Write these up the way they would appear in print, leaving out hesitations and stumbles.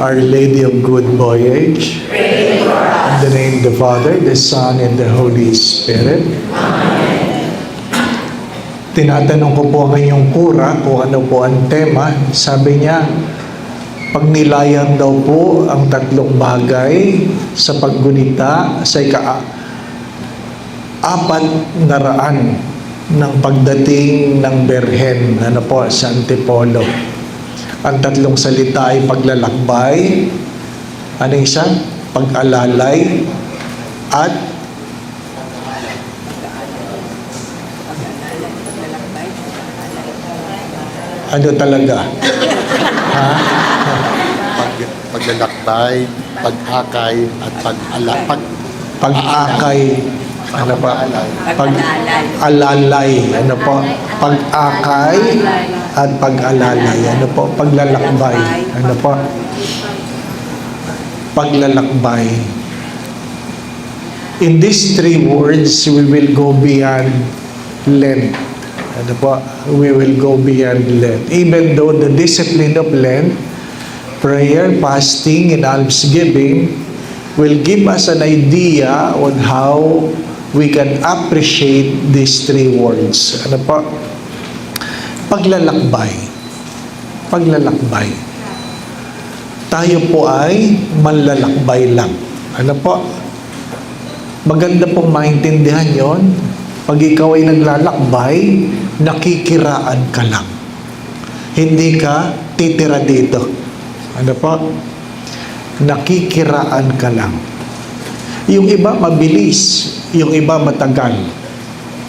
Our Lady of Good Voyage. Pray for us. In the name of the Father, the Son, and the Holy Spirit. Amen. Tinatanong ko po ang inyong kura kung ano po ang tema. Sabi niya, pagnilayan daw po ang tatlong bagay sa paggunita sa ika-400 ng pagdating ng Berhen, ano po, sa Antipolo. Ang tatlong salita ay paglalakbay, ano isa? Pag-alalay, at ano talaga? Ha? Paglalakbay, pag-akay, at Pag-akay, ano pa? Pag-alalay, ano po? Pag-akay at pag-alalay, ano po? Paglalakbay, ano po? Paglalakbay. In these three words, we will go beyond Lent. Ano po? We will go beyond Lent. Even though the discipline of Lent, prayer, fasting, and almsgiving will give us an idea on how we can appreciate these three words. Ano po? Paglalakbay. Paglalakbay. Tayo po ay manlalakbay lang. Ano po? Maganda pong maintindihan yon. Pag ikaw ay naglalakbay, nakikiraan ka lang. Hindi ka titira dito. Ano po? Nakikiraan ka lang. Yung iba mabilis, yung iba matagal.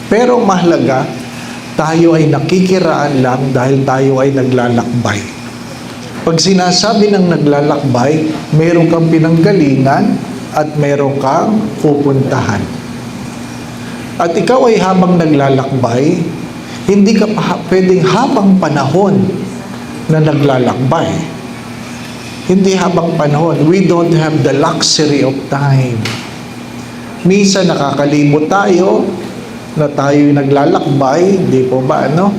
Pero mahalaga, tayo ay nakikiraan lang dahil tayo ay naglalakbay. Pag sinasabi ng naglalakbay, meron kang pinanggalingan at meron kang pupuntahan. At ikaw ay habang naglalakbay, hindi ka pwedeng habang panahon na naglalakbay. Hindi habang panahon. We don't have the luxury of time. Minsan nakakalimot tayo na tayo'y naglalakbay, di po ba, ano?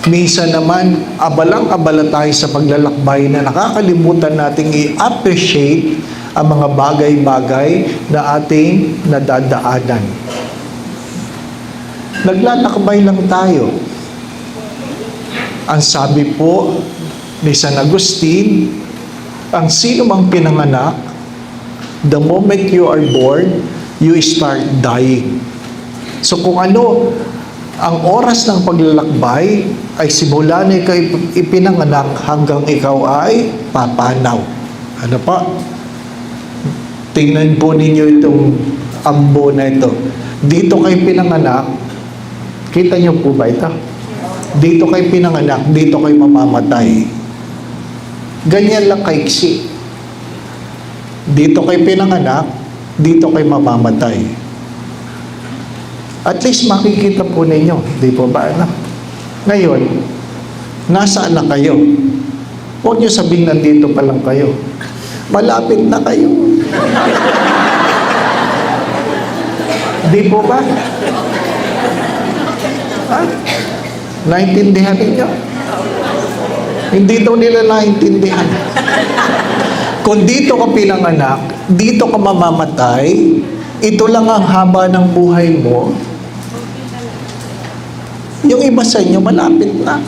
Minsan naman, abalang-abala tayo sa paglalakbay na nakakalimutan nating i-appreciate ang mga bagay-bagay na ating nadadaanan. Naglalakbay lang tayo. Ang sabi po ni San Agustin, ang sino mang pinanganak, the moment you are born, you start dying. So kung ano ang oras ng paglalakbay ay simula na ikaw ipinanganak hanggang ikaw ay papanaw. Ano pa? Tingnan po ninyo itong ambo na ito. Dito kayo pinanganak, kita niyo po ba ito? Dito kayo pinanganak, dito kayo mamamatay. Ganyan lang kaiksi. Dito kayo pinanganak, dito kayo mamamatay. At least makikita po ninyo, di po ba? Ano? Ngayon, nasaan na kayo? Huwag niyo sabihin nandito pa lang kayo. Malapit na kayo. Di po ba? Ha? Naintindihan ninyo? Hindi daw nila naintindihan. Kung dito ka pinanganak, dito ka mamamatay, ito lang ang haba ng buhay mo, yung iba sa inyo malapit na.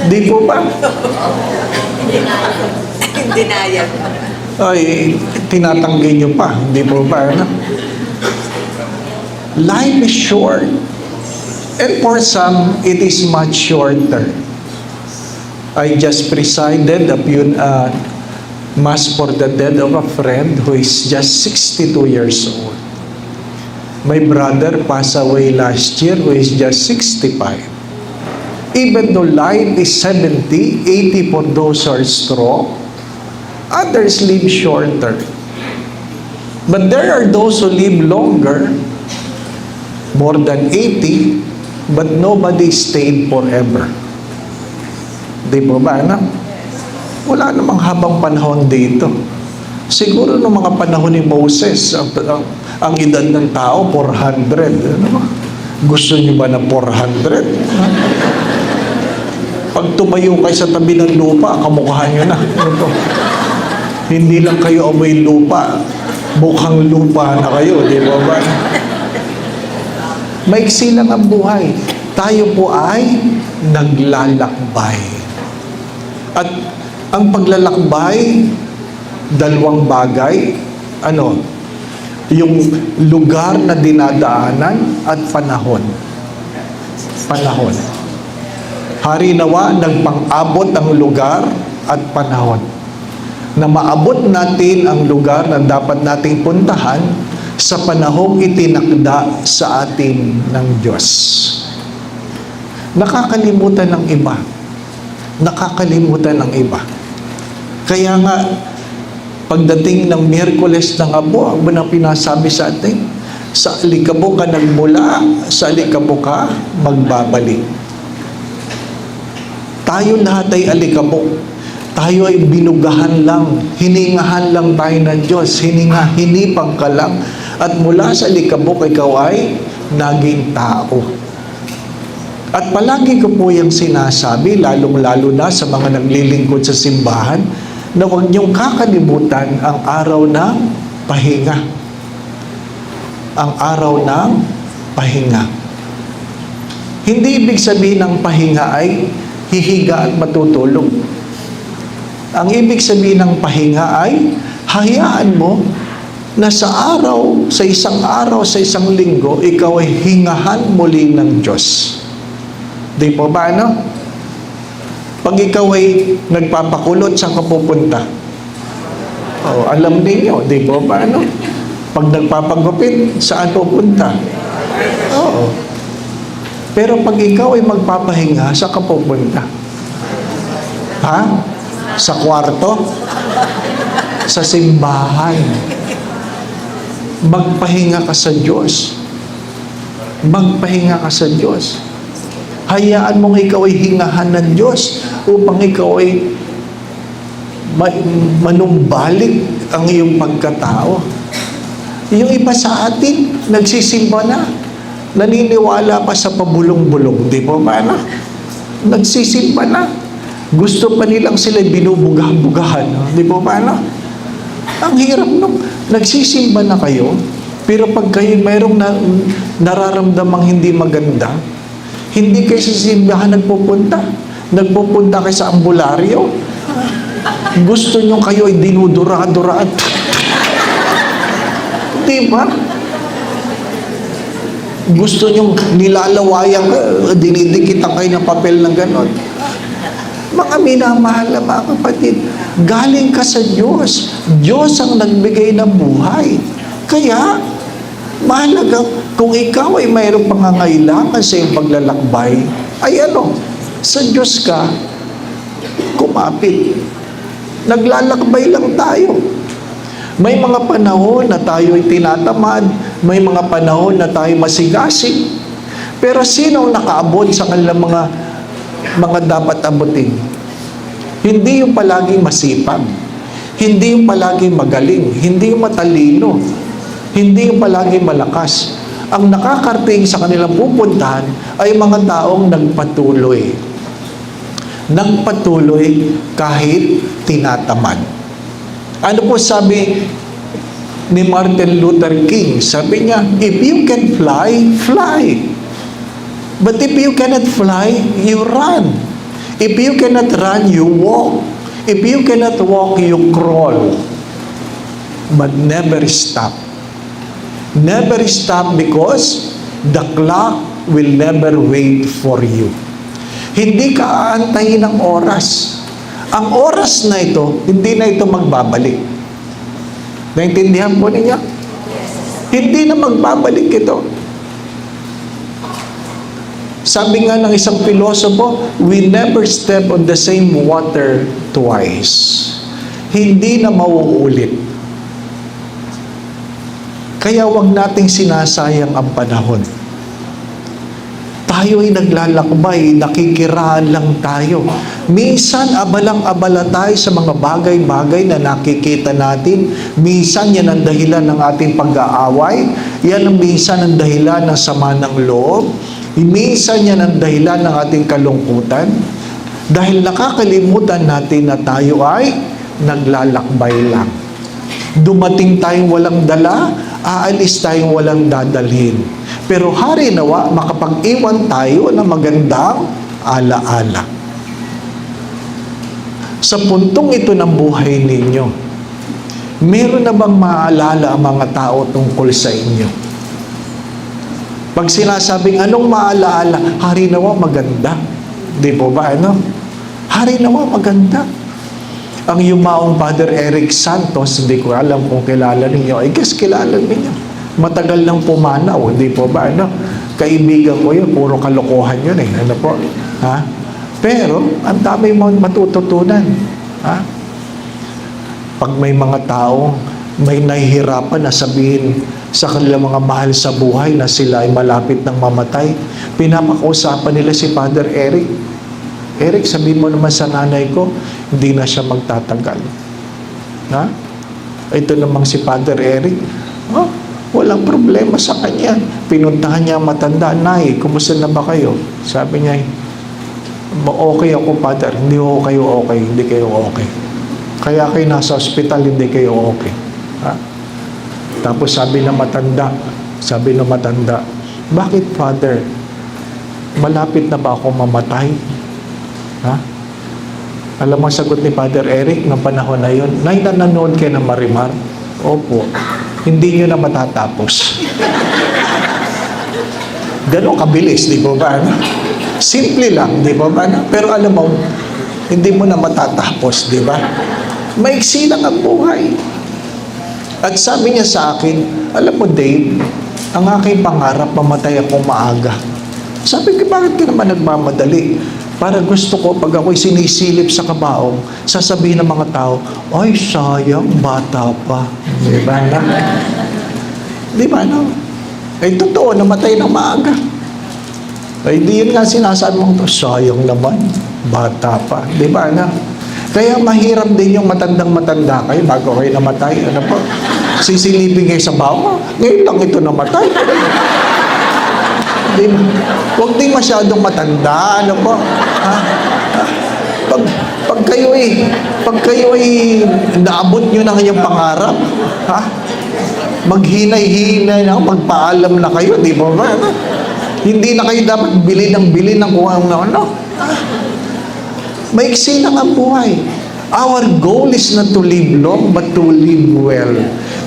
Di po ba? Hindi na yan. Ay, tinatanggi nyo pa. Di po ba? Ano? Life is short. And for some, it is much shorter. I just presided a Mass for the death of a friend who is just 62 years old. My brother passed away last year who is just 65. Even though life is 70, 80 for those who are strong, others live shorter. But there are those who live longer, more than 80, but nobody stayed forever. Di ba ba, anak? Wala namang habang panahon dito. Siguro noong mga panahon ni Moses, ang edad ng tao, 400. Ano ba? Gusto niyo ba na 400? Pag tumayo kayo sa tabi ng lupa, kamukha nyo na. Ano to? Hindi lang kayo amoy lupa, mukhang lupa na kayo, di ba ba? Maiksi lang ang buhay. Tayo po ay naglalakbay. At ang paglalakbay, dalawang bagay, yung lugar na dinadaanan at panahon. Panahon. Hari nawa, nagpang-abot ang lugar at panahon. Na maabot natin ang lugar na dapat nating puntahan sa panahong itinakda sa atin ng Diyos. Nakakalimutan ng iba. Nakakalimutan ng iba. Kaya nga, pagdating ng Miyerkules ng Abo, ang na pinasabi sa atin, sa alikabok ka nagmula, sa alikabok ka magbabalik. Tayo lahat ay alikabok. Tayo ay binugahan lang, hiningahan lang tayo ng Diyos, hinipang ka lang, at mula sa alikabok ikaw ay naging tao. At palagi ko po yung sinasabi, lalong-lalo na sa mga naglilingkod sa simbahan, na huwag niyong kakalimutan ang araw ng pahinga. Ang araw ng pahinga. Hindi ibig sabihin ng pahinga ay hihiga at matutulog. Ang ibig sabihin ng pahinga ay hayaan mo na sa isang linggo, ikaw ay hingahan muli ng Diyos. Di po ba, ano? Pag ikaw ay nagpapakulot, saan ka pupunta? Alam ninyo, di po ba, ano? Pag nagpapagupit, saan pupunta? Oo. Pero pag ikaw ay magpapahinga, saan ka pupunta? Ha? Sa kwarto? Sa simbahan? Magpahinga ka sa Diyos. Magpahinga ka sa Diyos. Hayaan mong ikaw ay hingahan ng Diyos upang ikaw ay manumbalik ang iyong pagkatao. Yung iba sa atin, nagsisimba na. Naniniwala pa sa pabulong-bulong. Di ba ba na? Nagsisimba na. Gusto pa nilang sila binubugah-bugahan. Di ba ba na? Ang hirap nung nagsisimba na kayo, pero pag kayo mayroong nararamdamang hindi maganda, hindi kayo sa simbahan nagpupunta. Nagpupunta kayo sa ambularyo. Gusto nyo kayo ay dinudura-dura at diba? Gusto nyo nilalawayang dinidikitan kayo ng papel ng ganon. Mga minamahal na mga kapatid, galing ka sa Diyos. Diyos ang nagbigay ng buhay. Kaya, mahalaga, kung ikaw ay mayroong pangangailangan sa iyong paglalakbay, ay sa Diyos ka, kumapit. Naglalakbay lang tayo. May mga panahon na tayo ay tinatamad, may mga panahon na tayo masigasig. Pero sino ang nakaabot sa kanilang mga dapat abutin? Hindi yung palaging masipag, hindi yung palaging magaling, hindi yung matalino, hindi yung palaging malakas. Ang nakakarating sa kanilang pupuntahan ay mga taong nagpatuloy. Nagpatuloy kahit tinatamad. Ano po sabi ni Martin Luther King? Sabi niya, if you can fly, fly. But if you cannot fly, you run. If you cannot run, you walk. If you cannot walk, you crawl. But never stop. Never stop because the clock will never wait for you. Hindi ka aantayin ng oras. Ang oras na ito, hindi na ito magbabalik. Naintindihan po ninyo? Hindi na magbabalik ito. Sabi nga ng isang pilosopo, we never step on the same water twice. Hindi na mauulit. Kaya wag nating sinasayang ang panahon. Tayo ay naglalakbay, nakikiraan lang tayo. Minsan, abalang-abala tayo sa mga bagay-bagay na nakikita natin. Minsan, yan ang dahilan ng ating pag-aaway. Yan ang minsan ang dahilan ng sama ng loob. Minsan, yan ang dahilan ng ating kalungkutan. Dahil nakakalimutan natin na tayo ay naglalakbay lang. Dumating tayong walang dala, aalis tayong walang dadalhin. Pero hari nawa, makapag-iwan tayo ng magandang alaala. Sa puntong ito ng buhay ninyo, meron na bang maalala ang mga tao tungkol sa inyo? Pag sinasabing anong maalaala, hari nawa maganda. Di po ba ano? Hari nawa maganda. Ang yumaong Father Eric Santos, hindi ko alam kung kilala ninyo. I guess kilala ninyo. Matagal nang pumanaw, hindi po ba ano? Kaibigan ko yun, puro kalokohan yun eh. Ano po? Ha? Pero, ang dami mo matututunan. Ha? Pag may mga tao, may nahihirapan na sabihin sa kanilang mga mahal sa buhay na sila ay malapit ng mamatay, pinapakausapan nila si Father Eric. Eric, sabihin mo naman sa nanay ko, hindi na siya magtatagal. Ha? Ito namang si Father Eric, walang problema sa kanya. Pinuntahan niya ang matanda, Nay, kumusta na ba kayo? Sabi niya, okay ako, Father. Hindi ko kayo okay, hindi kayo okay. Kaya kayo nasa ospital, hindi kayo okay. Ha? Tapos sabi ng matanda, bakit, Father? Malapit na ba ako mamatay? Ha? Alam mo ang sagot ni Father Eric ng panahon na yun, Nay, nanonood kayo ng Marimar? Opo. Hindi nyo na matatapos. Ganon kabilis, di ba ba? Simple lang, di ba ba? Pero alam mo, hindi mo na matatapos, di ba? Maiksi lang ang buhay. At sabi niya sa akin, alam mo Dave, ang aking pangarap, mamatay akong maaga. Sabi ko, bakit ka naman nagmamadali? Para gusto ko, pag ako'y sinisilip sa kabaong, sasabihin ng mga tao, ay, sayang, bata pa. Di ba na? Di ba na? Ay, totoo, namatay ng maaga. Ay, di yun nga sinasabi mo, sayang naman, bata pa. Di ba na? Kaya mahirap din yung matandang-matanda kayo bago kayo namatay. Ano po? Sisilipin kayo sa baong, ngayon lang ito namatay. Huwag din masyadong matanda, ano po? Ha? Pag kayo ay naabot nyo na kanyang pangarap, ha? Maghinay-hinay na, magpaalam na kayo, di ba ba? Hindi na kayo dapat bili ng kung ano. Maiksi lang ang buhay. Our goal is not to live long, but to live well.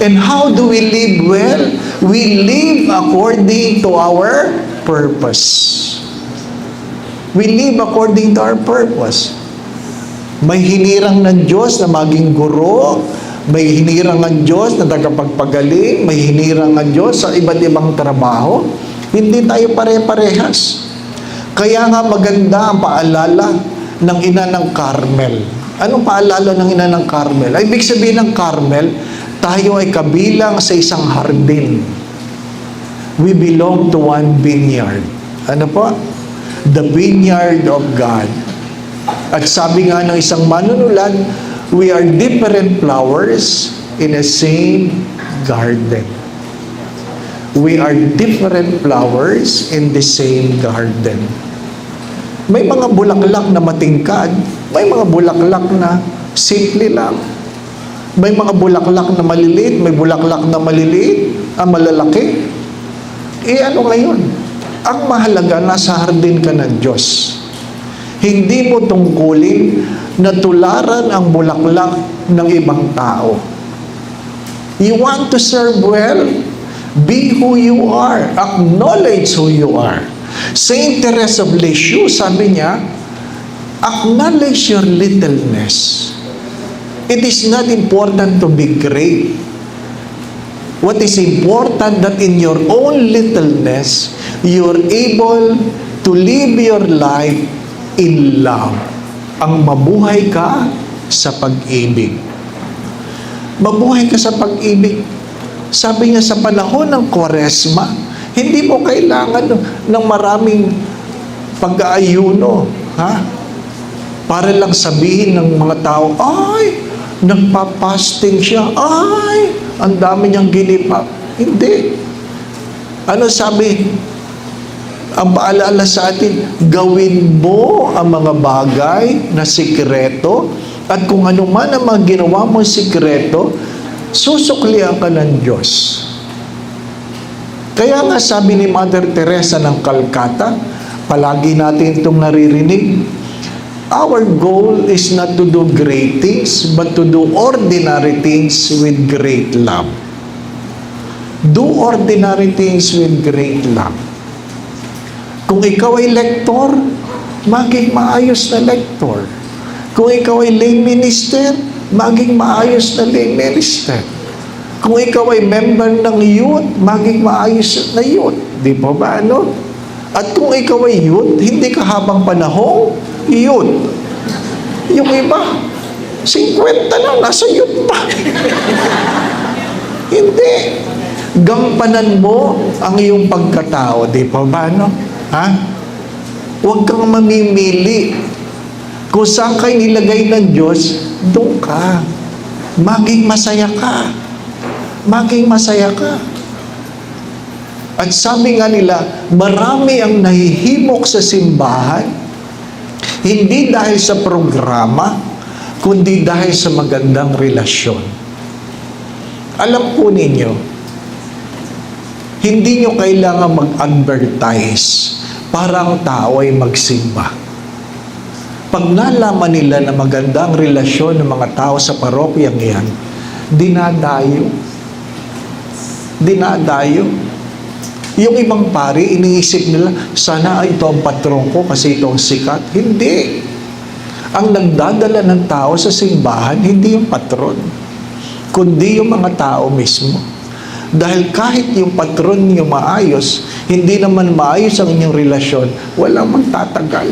And how do we live well? We live according to our purpose. We live according to our purpose. May hinirang ng Diyos na maging guro, may hinirang ng Diyos na tagapagpagaling, may hinirang ng Diyos sa iba't ibang trabaho. Hindi tayo pare-parehas. Kaya nga maganda ang paalala ng ina ng Carmel. Anong paalala ng ina ng Carmel? Ay, ibig sabihin ng Carmel, tayo ay kabilang sa isang hardin. We belong to one vineyard. Ano po? The vineyard of God. At sabi nga ng isang manunulat, we are different flowers in a same garden. We are different flowers in the same garden. May mga bulaklak na matingkad, may mga bulaklak na simple lang. May mga bulaklak na maliliit, may bulaklak na maliliit, malalaki. Ano ngayon? Ang mahalaga, nasa hardin ka ng Diyos. Hindi mo tungkulin na tularan ang bulaklak ng ibang tao. You want to serve well? Be who you are. Acknowledge who you are. Saint Teresa of Lisieux, sabi niya, acknowledge your littleness. It is not important to be great. What is important that in your own littleness, you're able to live your life in love. Ang mabuhay ka sa pag-ibig. Mabuhay ka sa pag-ibig. Sabi niya sa panahon ng Kwaresma, hindi mo kailangan ng maraming pag-aayuno, ha? Para lang sabihin ng mga tao, ay, nagpa-fasting siya, ay, ang dami niyang ginip. Hindi. Ano sabi? Ang paalala sa atin, gawin mo ang mga bagay na sikreto at kung ano man ang mga ginawa mong sikreto, susuklian ka ng Diyos. Kaya nga sabi ni Mother Teresa ng Calcutta, palagi natin itong naririnig, our goal is not to do great things, but to do ordinary things with great love. Do ordinary things with great love. Kung ikaw ay lektor, maging maayos na lektor. Kung ikaw ay lay minister, maging maayos na lay minister. Kung ikaw ay member ng youth, maging maayos na youth. Di po ba ano? At kung ikaw ay youth, hindi ka habang panahong youth. Yung iba, 50 na, nasa youth pa. Hindi. Gampanan mo ang iyong pagkatao. Di po ba ano? Ha? Huwag kang mamimili. Kung saan kayo nilagay ng Diyos, doon ka. Maging masaya ka. Maging masaya ka. At sabi nga nila, marami ang nahihimok sa simbahan, hindi dahil sa programa, kundi dahil sa magandang relasyon. Alam po ninyo, hindi nyo kailangan mag-advertise para ang tao ay magsimba. Pag nalaman nila na magandang relasyon ng mga tao sa parokyang yan, dinadayo. Dinadayo. Yung ibang pari, iniisip nila, sana ito ang patron ko kasi ito ang sikat. Hindi. Ang nagdadala ng tao sa simbahan, hindi yung patron, kundi yung mga tao mismo. Dahil kahit yung patron niyo maayos, hindi naman maayos ang inyong relasyon, walang magtatagal.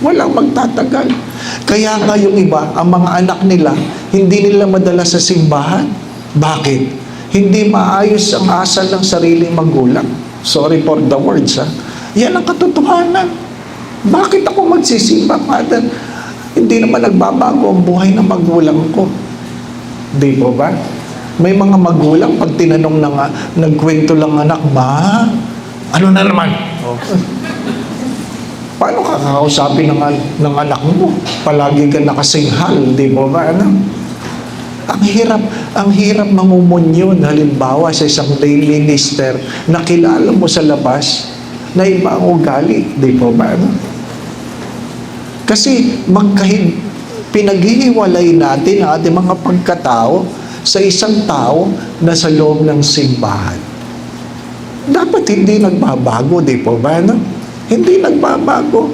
Walang magtatagal. Kaya nga yung iba, ang mga anak nila, hindi nila madala sa simbahan. Bakit? Hindi maayos ang asal ng sariling magulang. Sorry for the words, ha? Yan ang katotohanan. Bakit ako magsisimba, Father? Hindi naman nagbabago ang buhay ng magulang ko. Di po ba? May mga magulang, pag tinanong na nga, nagkwento lang anak, ma, ano na naman? Paano ka kakausapin ng anak mo? Palagi ka nakasinghal, di mo ba? Ano? Ang hirap mangumunyon, halimbawa sa isang lay minister, na kilala mo sa labas, na iba ang ugali, di mo ba? Ano? Kasi pinaghihiwalay natin ang ating mga pagkatao sa isang tao na sa loob ng simbahan. Dapat hindi nagbabago, di po ba? No? Hindi nagbabago.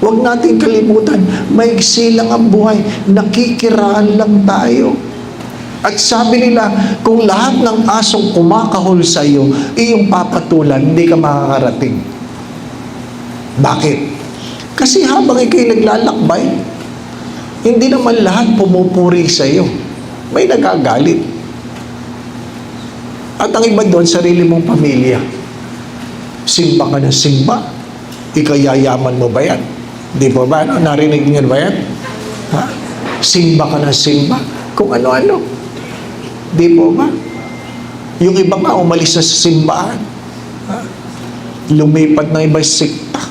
Huwag natin kalimutan, maigsi lang ang buhay, nakikiraan lang tayo. At sabi nila, kung lahat ng asong kumakahol sa iyo, iyong papatulan, hindi ka makakarating. Bakit? Kasi habang ikaw'y naglalakbay, hindi naman lahat pumupuri sa iyo. May nagagalit. At ang iba doon, sarili mong pamilya. Simba ka ng simba. Ikayayaman mo ba yan? Di ba ba? Narinig niyo ba yan? Ha? Simba ka ng simba. Kung ano-ano. Di ba ba? Yung iba nga, umalis na sa simbahan. Ha? Lumipat na iba sikta.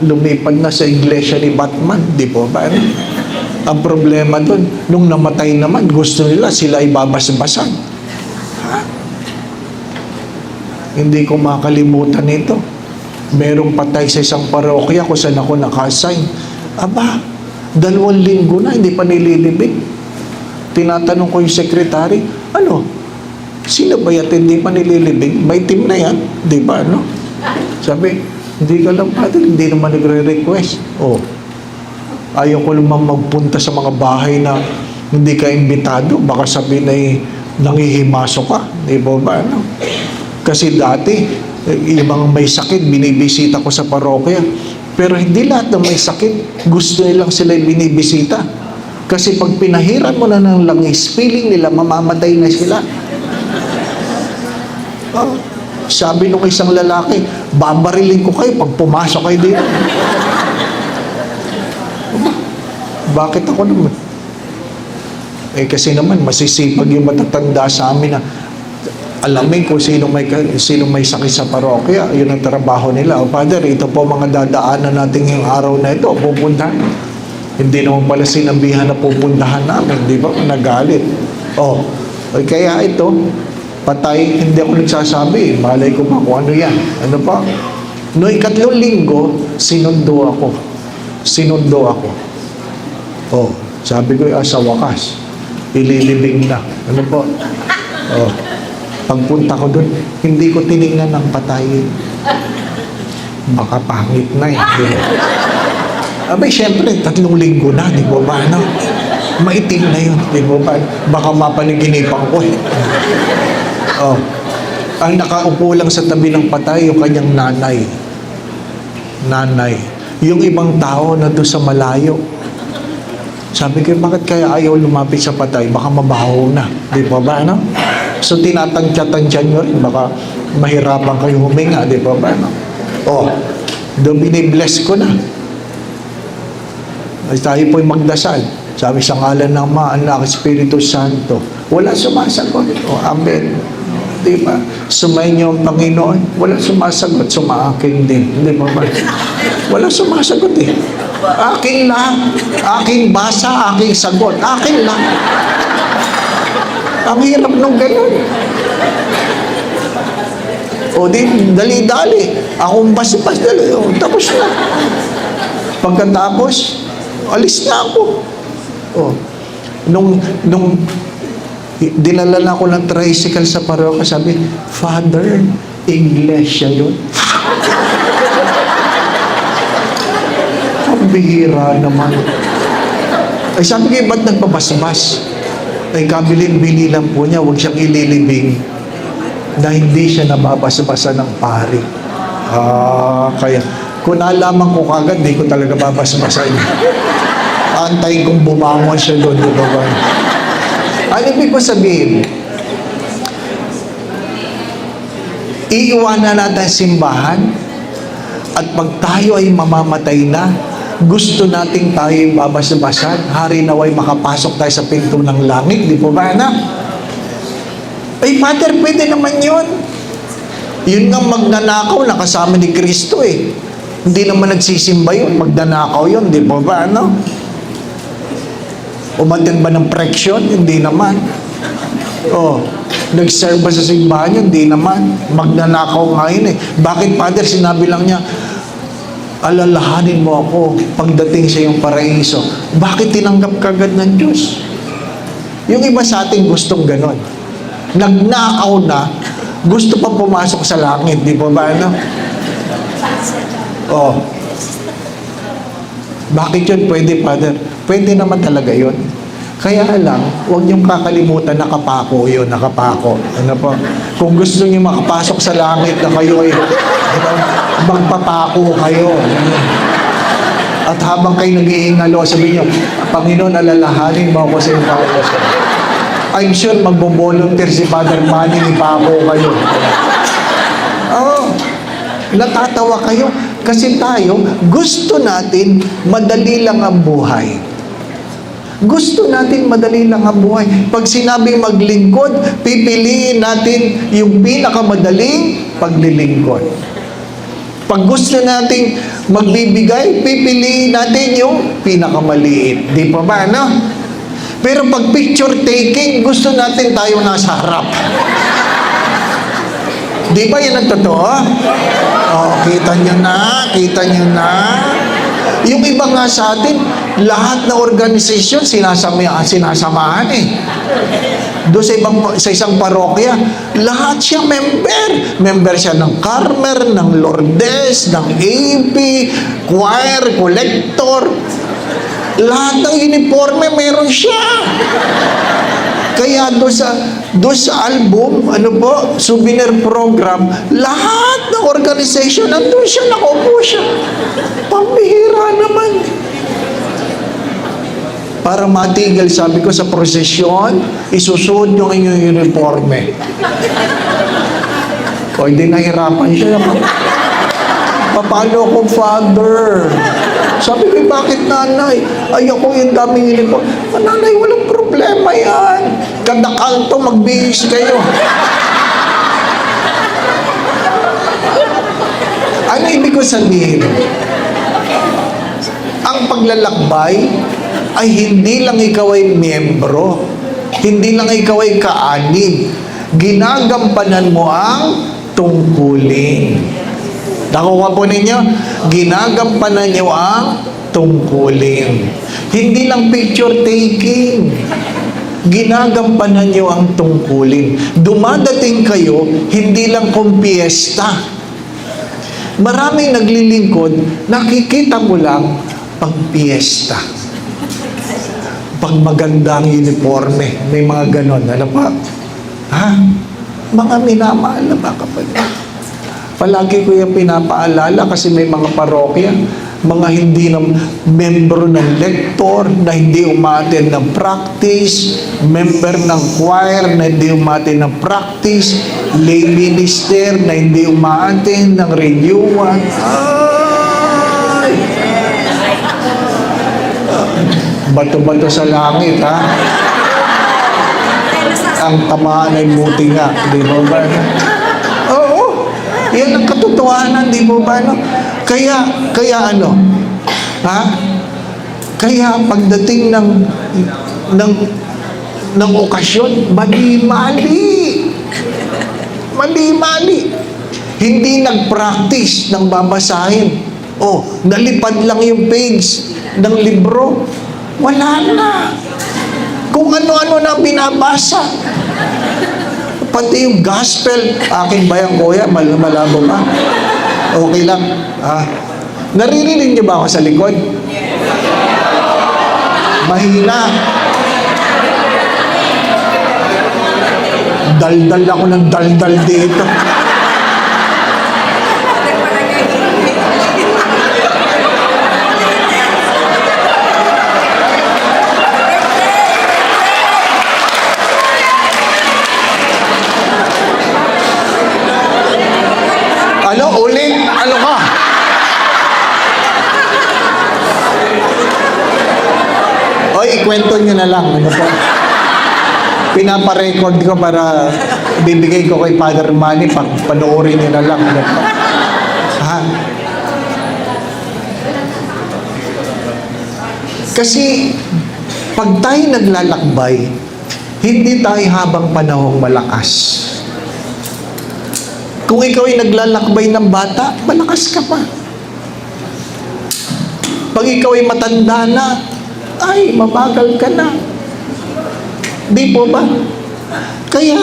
Lumipat na sa iglesia ni Batman. Di ba ba? Ang problema doon, nung namatay naman, gusto nila sila ay babasbasan. Ha? Hindi ko makalimutan ito. Merong patay sa isang parokya kung saan ako naka-assign. Aba, 2 linggo na, hindi pa nililibig. Tinatanong ko yung sekretary, ano? Sino ba yan? Hindi pa nililibig? May team na yan. Di ba, ano? Sabi, hindi ka lang, Father, hindi naman nagre-request. Oh, ayaw ko naman magpunta sa mga bahay na hindi ka imbitado. Baka sabihin ay nangihimaso ka. Di ba ba? No? Kasi dati, yung mga may sakit, binibisita ko sa parokya. Pero hindi lahat ng may sakit, gusto nilang sila binibisita. Kasi pag pinahiran mo na ng langis, feeling nila mamamatay na sila. Oh, sabi nung isang lalaki, babarilin ko kayo pag pumasok kayo dito. Bakit ako naman? Eh kasi naman, masisipag yung matatanda sa amin na alamin kung sino may sakit sa parokya. Yun ang trabaho nila. O Father, ito po mga dadaanan natin yung araw na ito, pupuntahan. Hindi naman pala sinabihan na pupuntahan namin, di ba? Nagalit. Kaya ito, patay, hindi ako nagsasabi. Malay ko pa kung ano yan. Ano pa? No, ikatlong linggo, sinundo ako. Sabi ko, sa wakas, ililibing na. Ano po? Pagpunta ko doon, hindi ko tinignan ng patayin. Baka pangit na eh. Abay, syempre, 3 linggo na, di ba ba? Ano? Maitim na yun, di ba ba? Baka mapaniginipan ko eh. Ang nakaupo lang sa tabi ng patay, yung kanyang nanay. Yung ibang tao na doon sa malayo. Sabi ko, bakit kaya ayaw lumapit sa patay? Baka mabaho na. Di ba ba, ano? So, tinatantya-tantya nyo rin. Baka mahirapan kayo huminga. Di ba ba, ano? Doon binibless ko na. Ay, tayo po'y magdasal. Sabi sa ngalan ng Ama, Anak, Espiritu Santo. Wala sumasagot. Amen. Di ba? Sumayin niyo ang Panginoon. Wala sumasagot. Sumaakin din. Di ba ba? Wala sumasagot eh. Akin lang. Aking basa, aking sagot. Akin lang. Ang hirap nung ganun. Dali-dali. Akong basa-basa. Tapos na. Pagkatapos, alis na ako. Nung dinala na ako ng tricycle sa parokya, sabi, Father, iglesia yun. Ang bihira naman. Ay sabi ko, ba't nagpabasbas? Ay kabilin-bili lang po niya, huwag siyang ililibing na hindi siya nababasbasa ng pari. Kaya, kung nalaman ko kagad, di ko talaga babasbasan. Antayin kong bumangon siya doon, di ba ba? Ano ibig ko sabihin? Iiwanan natin simbahan at pag tayo ay mamamatay na, gusto nating tayo babasbasan, hari naway makapasok tayo sa pinto ng langit, di po ba, anak? Ay, Father, pwede naman yun. Yun nga magnanakaw, nakasama ni Kristo eh. Hindi naman nagsisimba yun, magnanakaw yun, di po ba, ano? Umatin ba ng preksyon? Hindi naman. Nag-serve ba sa simbahan yun? Hindi naman. Magnanakaw nga yun eh. Bakit, Father, sinabi lang niya, alalahanin mo ako pagdating sa iyong paraiso. Bakit tinanggap kagad ng Diyos? Yung iba sa ating gustong ganon. Nagnakaw na, gusto pa pumasok sa langit. Di ba ba, ano? Bakit yun pwede, Father? Pwede naman talaga yun. Kaya lang, huwag niyong kakalimutan, nakapako yun, nakapako. Ano po? Kung gusto niyo makapasok sa langit na kayo ay magpapako kayo. At habang kayo nag-iingalo, sabi niyo, Panginoon, alalahanin mo ako sa iyong Panginoon. I'm sure magbo-volunteer si Father Manny, ipako kayo. Natatawa kayo kasi tayo, gusto natin madali lang ang buhay. Gusto natin madali lang ang buhay. Pag sinabing maglingkod, pipiliin natin yung pinakamadaling paglilingkod. Pag gusto natin magbibigay, pipiliin natin yung pinakamaliit. Di pa ba, no? Pero pag picture taking, gusto natin tayo nasa harap. Di ba yan ang totoo? Kita nyo na. Yung iba nga sa atin, lahat na organisasyon sinasamahan eh. Doon sa isang parokya, lahat siya member. Member siya ng Carmer, ng Lourdes, ng AP, choir, collector. Lahat ng uniforme meron siya. Kaya doon sa album, souvenir program, lahat ng organization, nandun siya, nakaupo siya. Pambihira naman. Para matigil, sabi ko, sa prosesyon, isusuot yung inyong uniforme. Hindi nahirapan siya. Paano ako, Father? Sabi ko, bakit nanay? Ay, ako yung daming uniforme. Nanay, walang problema yan. Kada kanto, magbihis kayo. Ano ibig ko sabihin? Ang paglalakbay ay hindi lang ikaw ay miyembro, hindi lang ikaw ay kaanib. Ginagampanan mo ang tungkulin. Nakuha po ninyo? Ginagampanan nyo ang tungkulin. Hindi lang picture taking. Ginagampanan nyo ang tungkulin. Dumadating kayo, hindi lang kumpiesta. Maraming naglilingkod, nakikita mo lang pag piyesta. Pag magandang uniforme, may mga ganon. Ano pa? Ha? Mga minamahal na ba kapatid? Palagi ko yung pinapaalala kasi may mga parokya, mga hindi na membro ng lektor, na hindi umaten ng practice, member ng choir na hindi umaten ng practice, lay minister na hindi umaten ng renewal. Ay! Bato-bato sa langit, ha? Ang tamaan ay buti nga, di ba ba? Oo, yan ang katotohanan, di ba ba? No? Kaya ano? Ha? Kaya pagdating ng okasyon, mali-mali. Mali-mali. Hindi nag-practice ng babasahin. Oh, nalipad lang yung page ng libro. Wala na. Kung ano-ano na binabasa. Pati yung gospel, akin ba yan, kuya? Malabo ba? Okay lang. Naririnig niyo ba ako sa likod? Mahina. Daldal ako ng daldal dito. Ano? Ulit? Ano ka? Oy, ikwento nyo na lang. Ano po? Pinaparecord ko para bibigay ko kay Father Manny, panoorin nyo na lang. Ano po? Ha? Kasi, pag tayo naglalakbay, hindi tayo habang panahong malakas. Kung ikaw ay naglalakbay ng bata, malakas ka pa. Pag ikaw ay matanda na, ay, mabagal ka na. Di po ba? Kaya,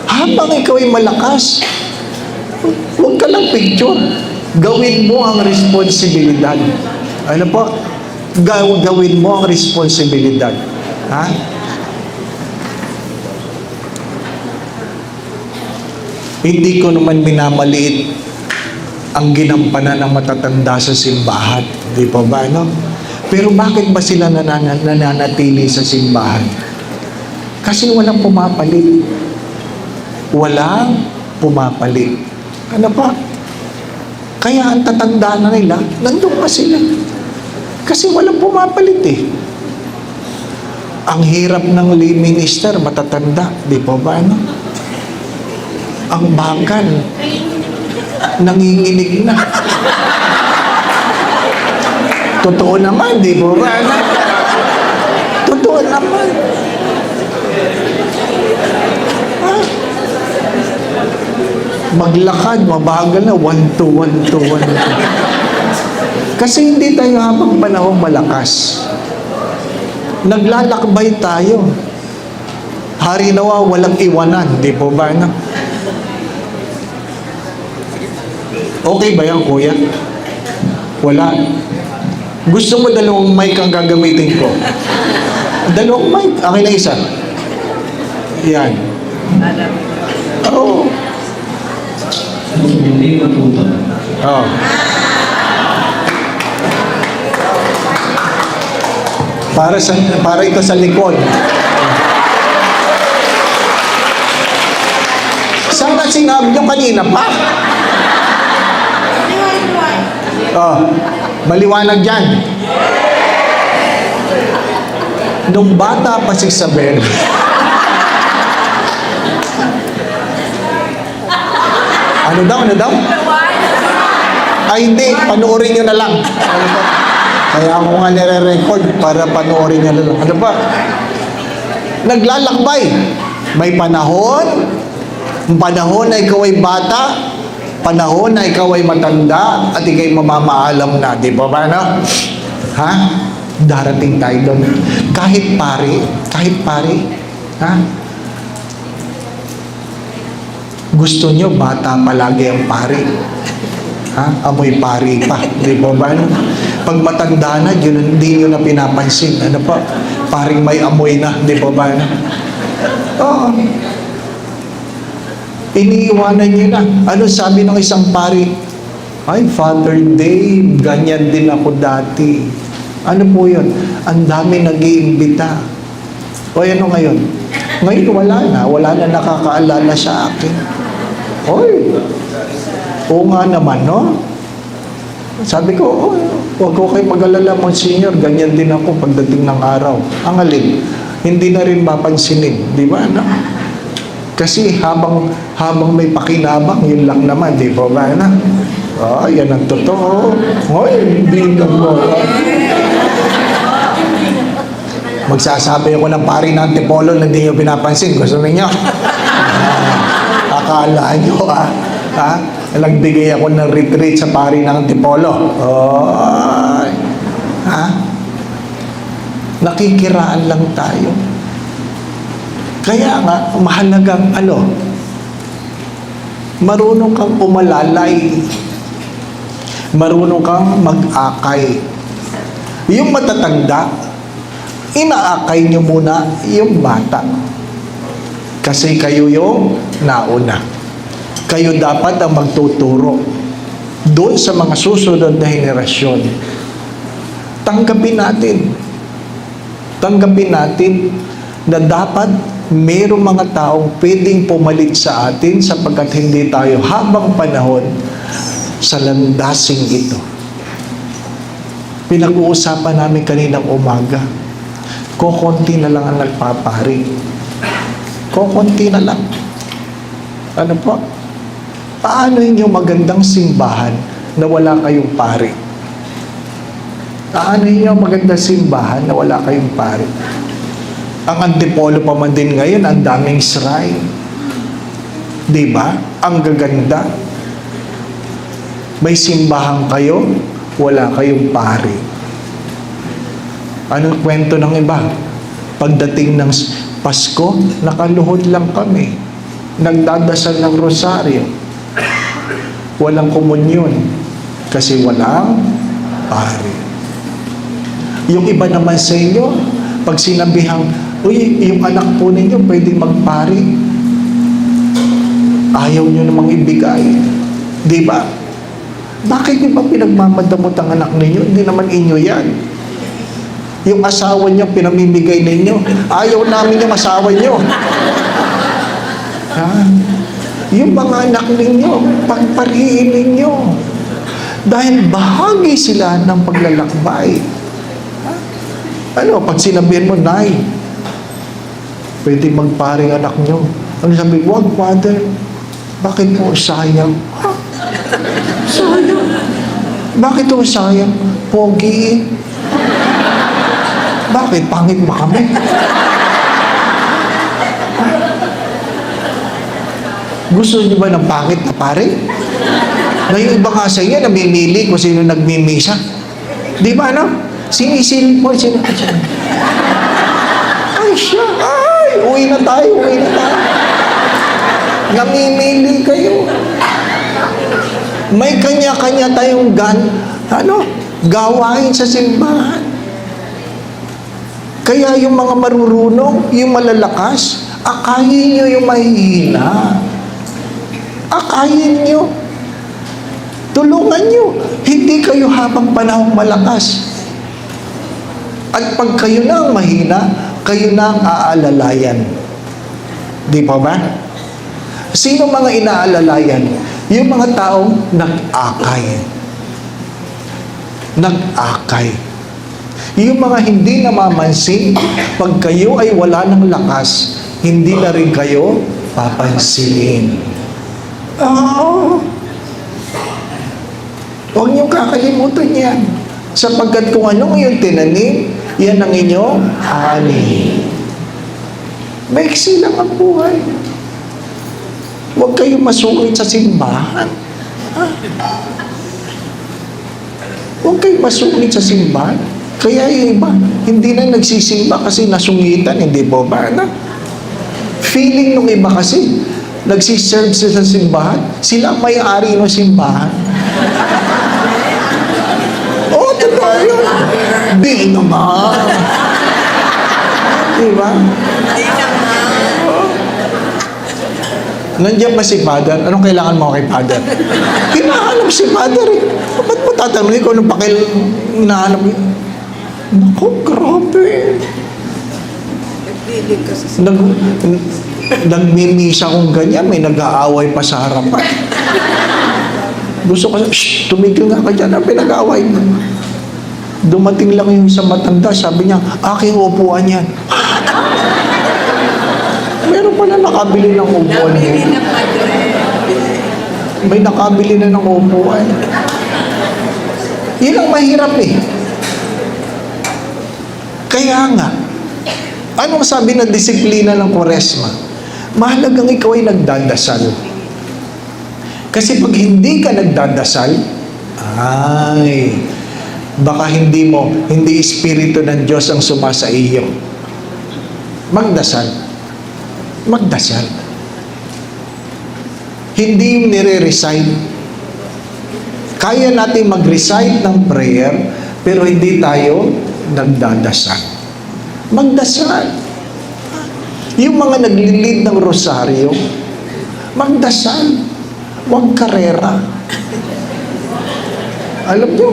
habang ikaw ay malakas, huwag ka lang picture. Gawin mo ang responsibilidad. Ano po? Gawin mo ang responsibilidad. Ha? Hindi ko naman minamaliit ang ginampanan ng matatanda sa simbahan. Di po ba, no? Pero bakit ba sila nananatili sa simbahan? Kasi walang pumapalit. Walang pumapalit. Ano pa? Kaya ang tatanda na nila, nandun pa sila. Kasi walang pumapalit eh. Ang hirap ng lay minister, matatanda. Di po ba, no? Ang bagal, nanginginig na. Totoo naman, di ba? Totoo naman. Ha? Maglakad, mabagal na, 1 to 1 to 1 to. Kasi hindi tayo habang panahong malakas. Naglalakbay tayo. Hari nawa, walang iwanan, di po ba? No? Okay ba yan, kuya? Wala. Gusto mo dalawang mic ang gagamitin ko? Dalawang mic? Akin na isa. Yan. Oo. Hindi matuto. Oh. Para ito sa likod. Sana sinabi nyo kanina pa? Oh, maliwanag dyan. Nung bata pa si Isabel, ano daw? Ay hindi, panoorin nyo na lang. Ano ba? Kaya ako nga nire-record para panoorin nyo na lang. Ano ba? Naglalakbay. May panahon na ikaw ay bata, panahon na ikaw ay matanda, at ikay mamamaalam na. Di ba ba, no? Ha? Darating tayo doon. Kahit pari, ha? Gusto nyo, bata palagi ang pari. Ha? Amoy pari pa. Di ba ba? No? Pag matanda na, yun, hindi nyo na pinapansin. Ano pa? Paring may amoy na. Di ba ba? No? Oo. Iniiwanan nyo na. Ano sabi ng isang pari? Ay, Father Dave, ganyan din ako dati. Ano po yun? Ang dami nag-iimbita. O ano ngayon? Ngayon wala na. Wala na nakakaalala sa akin. Oy, oo nga naman, no? Sabi ko, oh, huwag ko kayo mag-alala, Monsignor. Ganyan din ako pagdating ng araw. Ang alin, hindi na rin mapansinin. Di ba? No? Kasi habang may pakinabang, yun lang naman. Di ba ba? Na? Oh, yan ang totoo. Oy, hindi lang mo. Magsasabi ako ng pari ng Antipolo na hindi nyo pinapansin. Gusto ninyo? Akala nyo, ha? Nagbigay ako ng retreat sa pari ng Antipolo. Oh, ha? Nakikiraan lang tayo. Kaya nga, mahalagang marunong kang umalalay. Marunong kang mag-akay. Yung matatanda, inaakay nyo muna yung bata. Kasi kayo yung nauna. Kayo dapat ang magtuturo doon sa mga susunod na henerasyon. Tanggapin natin na dapat mayroong mga taong pwedeng pumalit sa atin sapagkat hindi tayo habang panahon sa landasing ito. Pinag-uusapan namin kaninang umaga, kokonti na lang ang nagpapari. Kokonti na lang. Ano po? Paano yung magandang simbahan na wala kayong pari? Paano yung magandang simbahan na wala kayong pari? Ang Antipolo pa man din ngayon, ang daming shrine. Di ba? Ang gaganda. May simbahan kayo, wala kayong pari. Anong kwento ng iba? Pagdating ng Pasko, nakaluhod lang kami. Nagdadasal ng rosaryo. Walang komunyon. Kasi walang pari. Yung iba naman sa inyo, pag sinabihang, uy, yung anak po ninyo pwede magpari. Ayaw nyo namang ibigay. Di ba? Bakit di ba pinagmamadamot ang anak ninyo? Hindi naman inyo yan. Yung asawa nyo, pinamimigay ninyo. Ayaw namin yung asawa nyo. Ha? Yung mga anak ninyo, pagparihin ninyo. Dahil bahagi sila ng paglalakbay. Ha? Ano, pag sinabihan mo, Nay, pwede magparing anak nyo. Ano sabi, wag, Father. Bakit po sayang? Ha? Sayang. Bakit po sayang? Pogi. Bakit? Pangit ba kami? Gusto niyo ba ng pangit na pare? Na yung iba nga sa inyo, namimili kung sino nagmimisa. Di ba, ano? Sinisilip mo, ay siya, ay, uwi na tayo. Namimili kayo. May kanya-kanya tayong gawain sa simbahan. Kaya yung mga marurunong, yung malalakas, akayin nyo yung mahihina. Akayin nyo. Tulungan nyo. Hindi kayo habang panahong malakas. At pag kayo na ang mahina, kayo na ang aalalayan. Di pa ba? Sino mga inaalalayan? Yung mga taong nag-akay. Nag-akay. Yung mga hindi namamansin, pag kayo ay wala ng lakas, hindi na rin kayo papansinin. Oh. Huwag niyong kakalimutan yan. Sapagkat kung anong iyong tinanim, yan ang inyong ani. Maiksi lang ang buhay. Huwag kayong masungit sa simbahan. Ha? Huwag kayong masungit sa simbahan. Kaya yung iba, hindi na nagsisimba kasi nasungitan, hindi po ba? Ano? Feeling ng iba kasi, nagsiserve sila sa simbahan, sila ang may-ari ng simbahan. Oo, totoo yun. Di naman. Diba? Ay naman. Nandiyan ba si Father? Anong kailangan mo kay Father? Hinahanap si Father eh. Ba't mo tatanungin kung anong pakil hinahanap niya? Naku, grabe. Nagpilig ka sa Nagmimisa kong ganyan, may nag-aaway pa sa harapan. Gusto ko, shh, tumigil nga ka dyan, ang pinag-aaway mo. Dumating lang yung isang matanda, sabi niya, aking upuan yan. Meron pala nakabili ng upuan Nabili mo. na padre. May nakabili na ng upuan. Yun ang mahirap eh. Kaya nga, anong sabi ng disiplina ng Kwaresma? Mahalagang ikaw ay nagdadasal. Kasi pag hindi ka nagdadasal, ay, baka hindi espiritu ng Diyos ang sumasa iyo. Magdasal. Magdasal. Hindi yung nire-recite. Kaya natin mag-recite ng prayer, pero hindi tayo nagdadasal. Magdasal. Yung mga naglilid ng rosaryo, magdasal. Huwag karera. Alam nyo,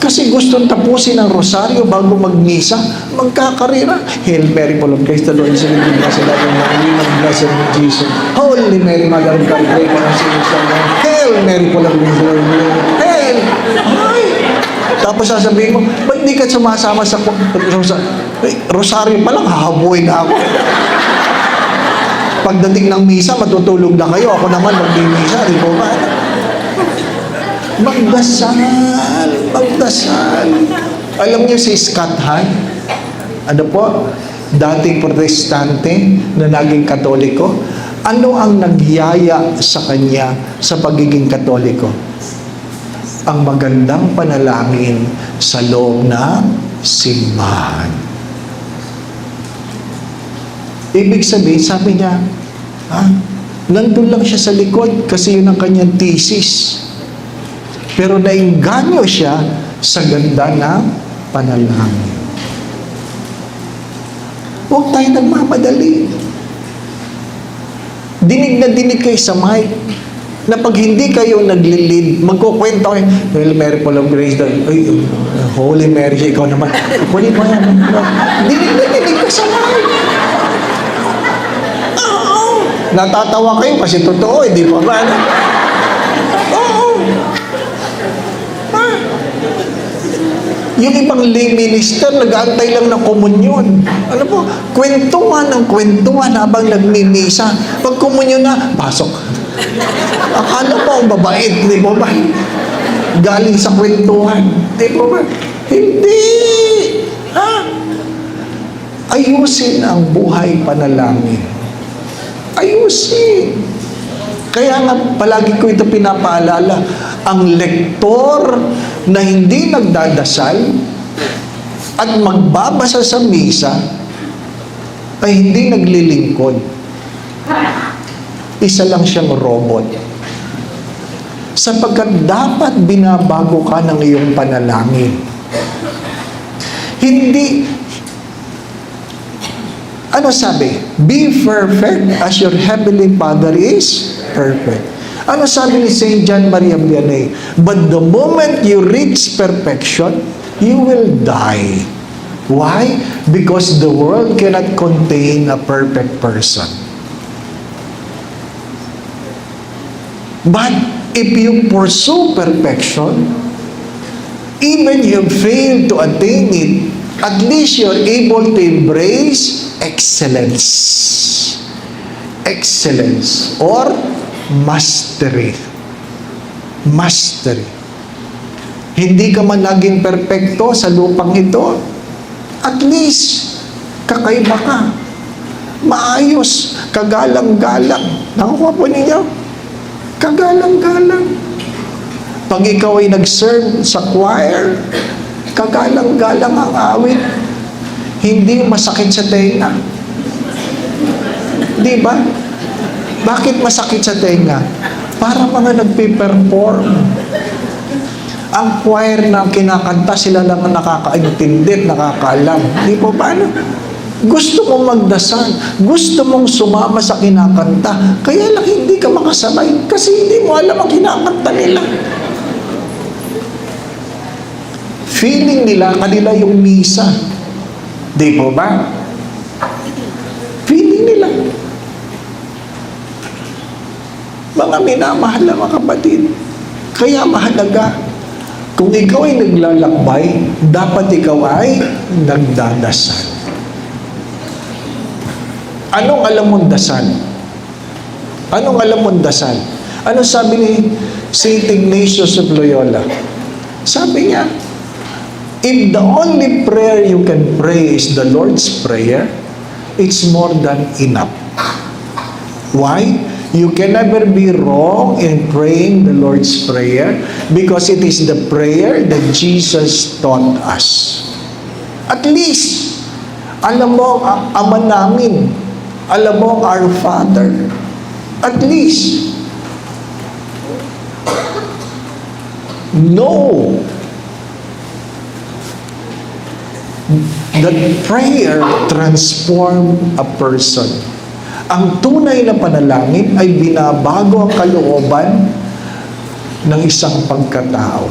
kasi gustong tapusin ang rosaryo bago magmisa, magkakarera. Hail Mary, full of grace, the Lord is with you. Blessed are you among women, blessed is Jesus. Holy Mary, Mother of God, pray for us sinners now. Hail Mary, full of grace, the Lord is with you. Hail! Ay! Tapos sasabihin mo, ba't di ka sumasama sa rosaryo pa lang, hahabuin na ako. Pagdating ng misa, matutulog na kayo. Ako naman magmimisa, di po ba? Magdasal. Magdasal. Alam niyo si Scott Hahn? Ano po? Dating protestante na naging katoliko. Ano ang nagyaya sa kanya sa pagiging katoliko? Ang magandang panalangin sa loob ng simbahan. Ibig sabihin, sabi niya, nandun lang siya sa likod kasi yun ang kanyang thesis. Pero nainganyo siya sa ganda ng panalangin. Huwag tayo nagmamadali. Dinig na dinig kayo sa mic na pag hindi kayo naglilid, magkukwento kayo, Hail Mary, full of grace, Holy Mary, ikaw naman. Kunin mo yan. Dinig na dinig ka sa mic. Oo. Natatawa kayo kasi totoo, hindi pa ba? Oo. Yung ibang lay minister, nag-aantay lang ng komunyon. Alam mo, kwentuhan ng kwentuhan habang nagmimisa. Pag komunyon na, pasok. Akala mo ang babait, di ba ba? Galing sa kwentuhan, di ba ba? Hindi! Ha? Ayusin ang buhay panalangin. Ayusin. Kaya nga, palagi ko ito pinapaalala, ang lektor na hindi nagdadasal at magbabasa sa misa ay hindi naglilingkod. Isa lang siyang robot. Sapagkat dapat binabago ka ng iyong panalangin. Hindi, ano sabi? Be perfect as your heavenly Father is perfect. Ano sabi ni St. John Maria Vianney? But the moment you reach perfection, you will die. Why? Because the world cannot contain a perfect person. But if you pursue perfection, even you fail to attain it, at least you're able to embrace excellence. Excellence or mastery. Mastery. Hindi ka man naging perpekto sa lupang ito, at least, kakaiba ka. Maayos, kagalang-galang. Nakuha po ninyo? Kagalang-galang. Pag ikaw ay nag-serve sa choir, kagalang-galang ang awit. Hindi masakit sa tenga. Di ba? Bakit masakit sa tenga? Para mga nagpe-perform. Ang choir na kinakanta, sila lang ang nakakaintindi, nakakaalam. Di po paano? Gusto mong magdasal, gusto mong sumama sa kinakanta, kaya lang hindi ka makasabay kasi hindi mo alam ang kinakanta nila. Feeling nila, kanila yung misa. Di po ba? Feeling nila. Mga minamahal na mga kapatid, kaya mahalaga, kung ikaw ay naglalakbay, dapat ikaw ay nagdadasal. Anong alam mong dasal? Anong alam mong dasal? Ano sabi ni St. Ignatius of Loyola? Sabi niya, if the only prayer you can pray is the Lord's Prayer, it's more than enough. Why? You can never be wrong in praying the Lord's Prayer because it is the prayer that Jesus taught us. At least, alam mo ang Ama namin, alam mo our Father. At least, know that prayer transform a person. Ang tunay na panalangin ay binabago ang kalooban ng isang pagkatao.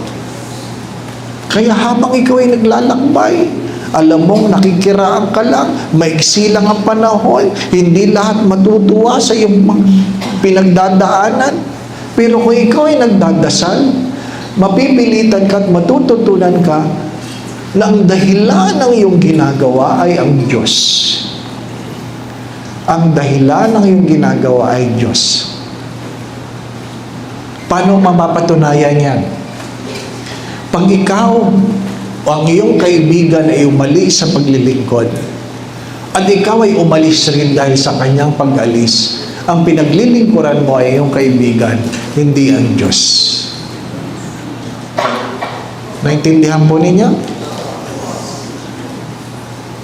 Kaya habang ikaw ay naglalakbay, alam mong nakikiraan ka lang, maiksi lang ang panahon, hindi lahat matutuwa sa iyong pinagdadaanan. Pero kung ikaw ay nagdadasal, mapipilitan ka at matututunan ka na ang dahilan ng iyong ginagawa ay ang Diyos. Ang dahilan ng iyong ginagawa ay Diyos. Paano mapapatunayan yan? Pag ikaw o ang iyong kaibigan ay umalis sa paglilingkod, at ikaw ay umalis rin dahil sa kanyang pag-alis, ang pinaglilingkuran mo ay iyong kaibigan, hindi ang Diyos. Naintindihan po ninyo?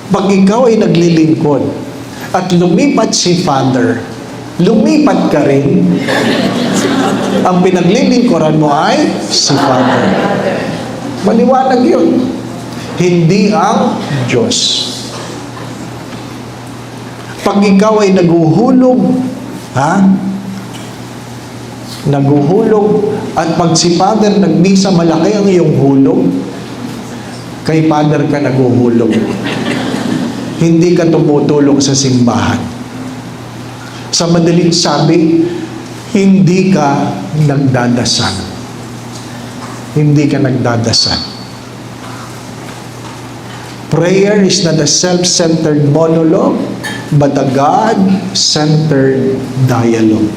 Pag ikaw ay naglilingkod, at lumipat si Father, lumipat ka rin, ang pinaglilingkuran mo ay si Father. Maliwanag yun. Hindi ang Diyos. Pag ikaw ay naguhulog, naguhulog, at pag si Father nagmisa, malaki ang iyong hulog, kay Father ka naguhulog. Hindi ka tumutulong sa simbahan. Sa madaling sabi, hindi ka nagdadasal. Hindi ka nagdadasal. Prayer is not a self-centered monologue, but a God-centered dialogue.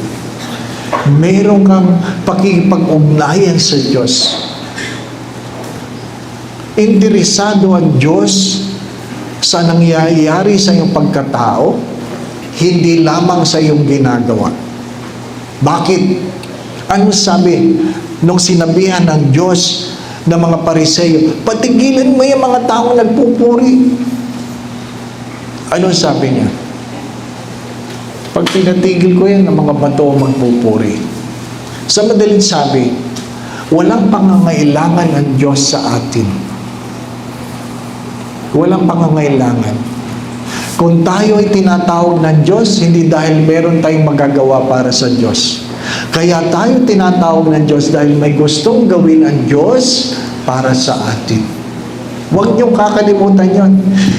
Meron kang pakikipag-ugnayan sa Diyos. Interesado ang Diyos sa nangyayari sa iyong pagkatao, hindi lamang sa iyong ginagawa. Bakit? Ano sabi nung sinabihan ng Diyos ng mga Pariseo, patigilan mo yung mga taong nagpupuri? Ano sabi niya? Pag pinatigil ko yan, ng mga bato magpupuri. Sa madaling sabi, walang pangangailangan ng Diyos sa atin. Walang pangangailangan. Kung tayo ay tinatawag ng Diyos, hindi dahil meron tayong magagawa para sa Diyos. Kaya tayo tinatawag ng Diyos dahil may gustong gawin ang Diyos para sa atin. Huwag niyong kakalimutan yon.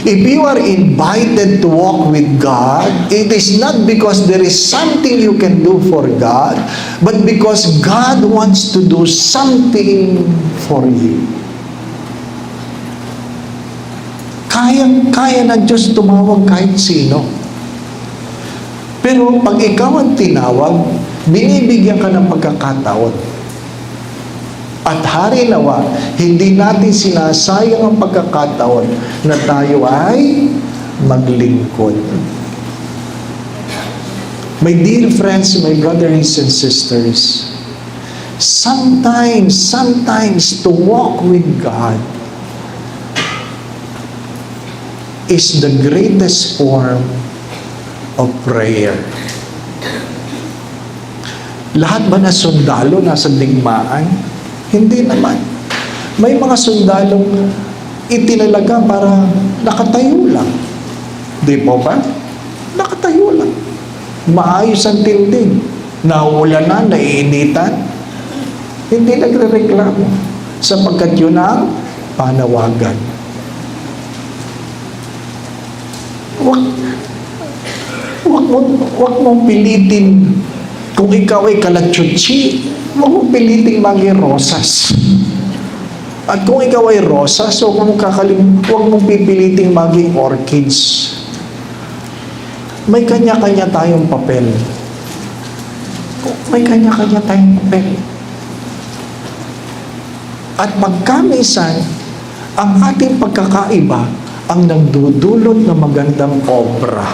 If you are invited to walk with God, it is not because there is something you can do for God, but because God wants to do something for you. Kaya ng Diyos tumawag kahit sino. Pero pag ikaw ang tinawag, binibigyan ka ng pagkakataon. At hari nawa, hindi natin sinasayang ang pagkakataon na tayo ay maglingkod. My dear friends, my brothers and sisters, sometimes to walk with God is the greatest form of prayer. Lahat ba na sundalo nasa digmaan? Hindi naman. May mga sundalong itinalaga para nakatayo lang. Di po ba? Nakatayo lang. Maayos ang tindig. Nauulan na, naiinitan. Hindi nagre-reklamo. Sapagkat yun ang panawagan. Huwag mong pilitin kung ikaw ay kalatsutsi, huwag mong pilitin maging rosas. At kung ikaw ay rosas, huwag mong pipiliting maging orchids. May kanya-kanya tayong papel. May kanya-kanya tayong papel. At pagkamisan, ang ating pagkakaiba ang nagdudulot ng magandang obra.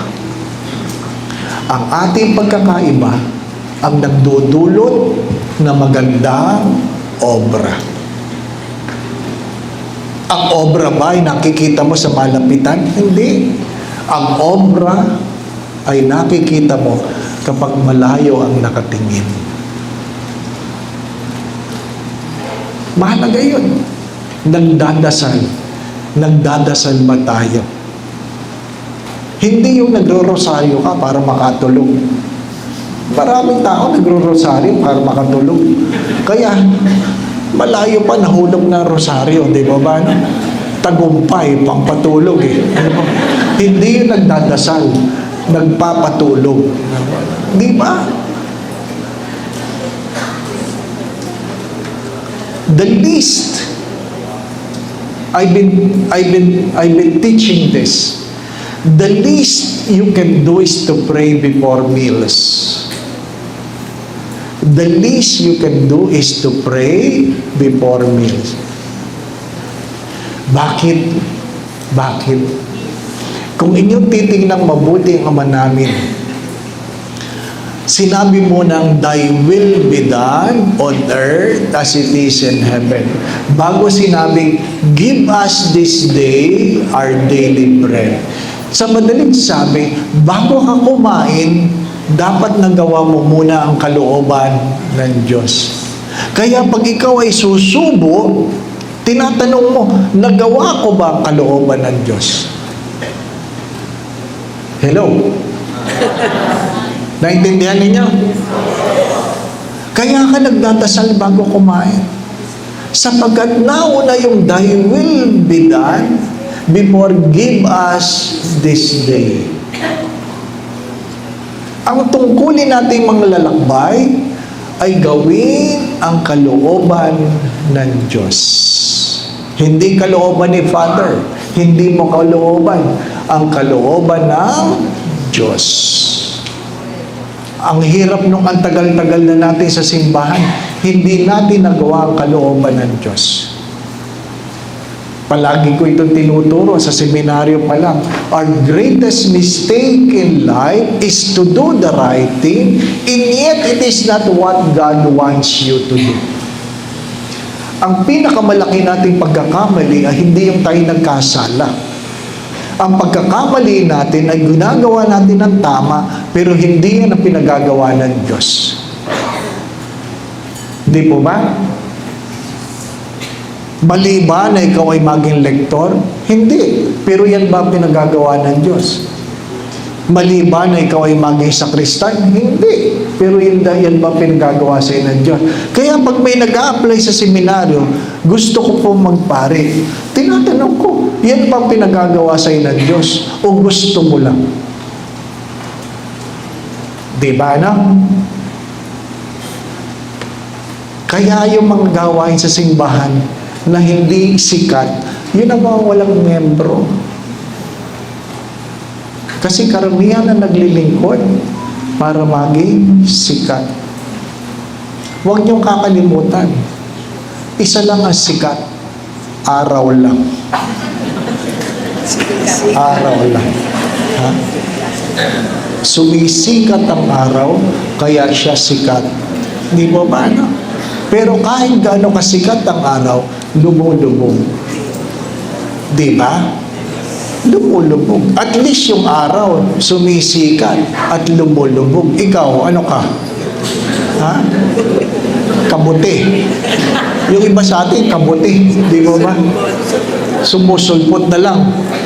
Ang ating pagkakaiba ang nagdudulot ng magandang obra. Ang obra ba ay nakikita mo sa malapitan? Hindi. Ang obra ay nakikita mo kapag malayo ang nakatingin. Mahalaga yun. Nagdadasal ba tayo? Hindi yung nagro-rosaryo ka para makatulog. Maraming tao nagro-rosaryo para makatulog. Kaya, malayo pa nahulog na rosaryo, di ba ba? Tagumpay, pampatulog eh. Hindi yung nagdadasal, nagpapatulog. Di ba? The least, I've been teaching this. The least you can do is to pray before meals. The least you can do is to pray before meals. Bakit? Bakit? Kung inyong titingnan mabuti ang Ama namin, sinabi mo ng thy will be done on earth as it is in heaven. Bago sinabing, give us this day our daily bread. Sa madaling sabi, bago ka kumain, dapat nagawa mo muna ang kalooban ng Diyos. Kaya pag ikaw ay susubo, tinatanong mo, nagawa ko ba ang kalooban ng Diyos? Hello? Naintindihan ninyo? Kaya ka nagdadasal bago kumain. Sapagkat nauna yung thy will be done before give us this day. Ang tungkulin nating mga lalakbay ay gawin ang kalooban ng Diyos. Hindi kalooban ni Father, hindi mo kalooban, ang kalooban ng Diyos. Ang hirap nung ang tagal-tagal na natin sa simbahan, hindi natin nagawa ang kalooban ng Diyos. Palagi ko itong tinuturo sa seminaryo pa lang. Our greatest mistake in life is to do the right thing, and yet it is not what God wants you to do. Ang pinakamalaki nating pagkakamali ay hindi yung tayo nagkasala. Ang pagkakamali natin ay ginagawa natin ng tama, pero hindi yan ang pinagagawa ng Diyos. Hindi po ba? Mali ba na ikaw ay maging lektor? Hindi. Pero yan ba pinagagawa ng Diyos? Mali ba na ikaw ay maging sakristan? Hindi. Pero yan ba pinagagawa sa ng Diyos? Kaya pag may nag-a-apply sa seminaryo, gusto ko po magpare. Tinatanong ko, yan ba pinagagawa sa ng Diyos? O gusto mo lang? Diba na? Kaya yung mga gawain sa simbahan na hindi sikat, yun ang mga walang membro. Kasi karamihan na naglilingkod para maging sikat. Huwag niyong kakalimutan, Isa lang ang sikat, araw lang. Araw lang. Ha? Sumisikat ang araw, kaya siya sikat. Di mo ba, no? Pero kahit gaano kasikat ang araw, lumulubog. Di ba? Lumulubog. At least yung araw, sumisikat at lumulubog. Ikaw, ano ka? Ha? Kabuti. Yung iba sa atin, kabuti. Di mo ba? Sumusulpot na lang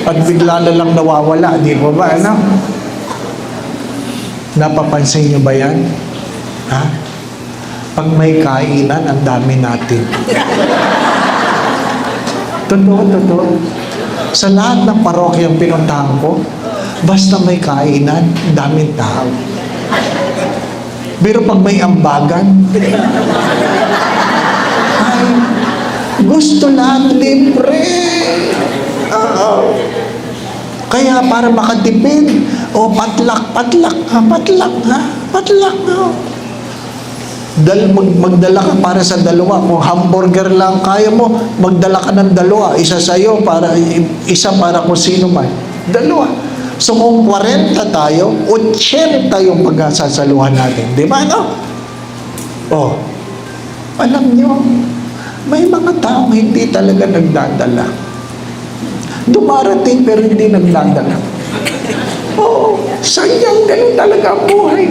at bigla na lang nawawala. Di mo ba? Ano? Napapansin niyo ba yan? Ha? Pag may kainan, ang dami natin. Totoo. Sa lahat ng parokyang pinuntahan ko, basta may kainan, daming tao. Pero pag may ambagan, ay, gusto lahat libre. Kaya para makatipid, patlak. Magdala ka para sa dalawa. Kung hamburger lang kaya mo, magdala ka ng dalawa. Isa sa'yo, isa para kung sino man. Dalawa. So kung 40 tayo, 80 yung pagsasaluhan natin. Di ba, no? Alam nyo, may mga taong hindi talaga nagdadala. Dumarating pero hindi nagdadala. Sayang, ganun talaga ang buhay.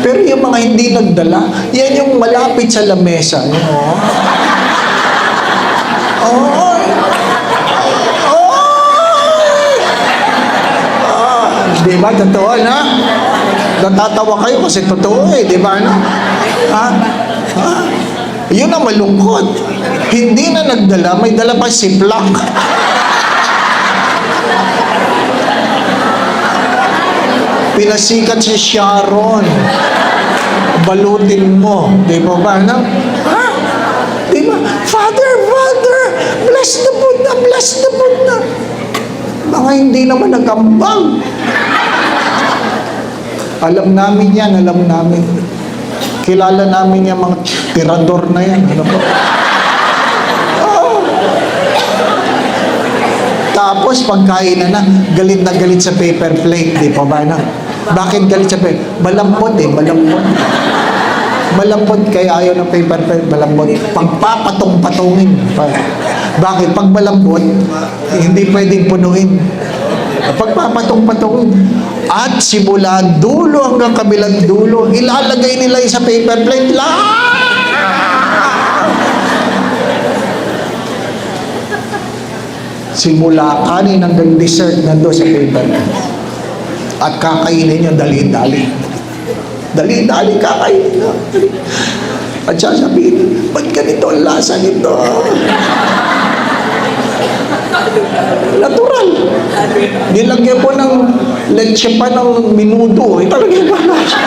Pero yung mga hindi nagdala, yan yung malapit sa lamesa. Di ba? Totoo, na? Natatawa kayo kasi totoo di ba? No? Yun ang malungkot. Hindi na nagdala, may dala pa siplak. Pinasikat si Sharon. Balutin mo. Di ba ba? No? Di ba? Father, bless the Buddha. Mga hindi naman nagambang. Alam namin yan, Kilala namin yung mga tirador na yan. Ano ba? Tapos pagkain na galit sa paper plate, di pa ba na? Bakit galit sa paper? Malampot. Malampot kaya ayaw ng paper plate, malambot. Pagpapatong-patongin. Bakit? Pag malambot, hindi pwedeng punuin. Pagpapatong-patongin. At simula dulo hanggang kabilang dulo, ilalagay nila sa paper plate lang. Simula kanin hanggang dessert nando sa paper. At kakainin nyo dali-dali. Dali-dali kakainin nyo. At sasabihin, ba't ganito ang lasa nito? Natural. Nilagyan ko ng leche pa ng minuto. Talagang wala siya.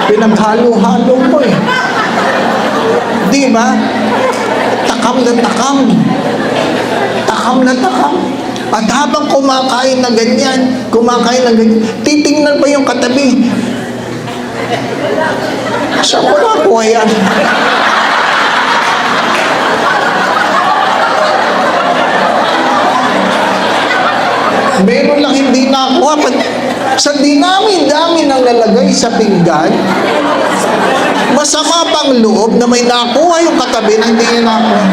Pinaghalo-halo mo Di ba? Takam na takam. At habang kumakain na ganyan, titingnan pa yung katabi. Saan ko nakuha yan? Meron lang hindi nakuha. Sa dami nang lalagay sa pinggan, masama pang loob na may nakuha yung katabi na hindi niya nakuha.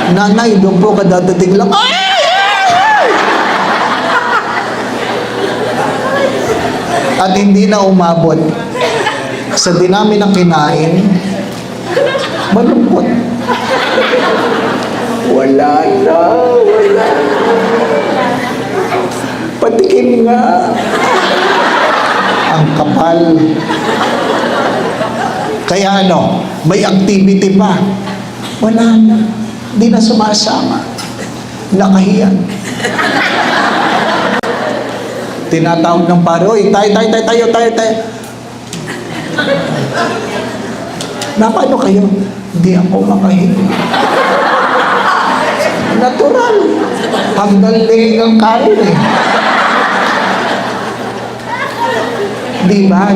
Nanay, doon po kadadating lang. At hindi na umabot. Sa dinami ng kinain, malungkot. Wala na. Patikim nga. Ang kapal. Kaya may activity pa. Wala na. Hindi na sumasama. Nakahiyan. Tinatawag ng pare, oy, tayo. Paano kayo? Hindi ako makahiya. Natural. Hanggang ling ang kain Di ba,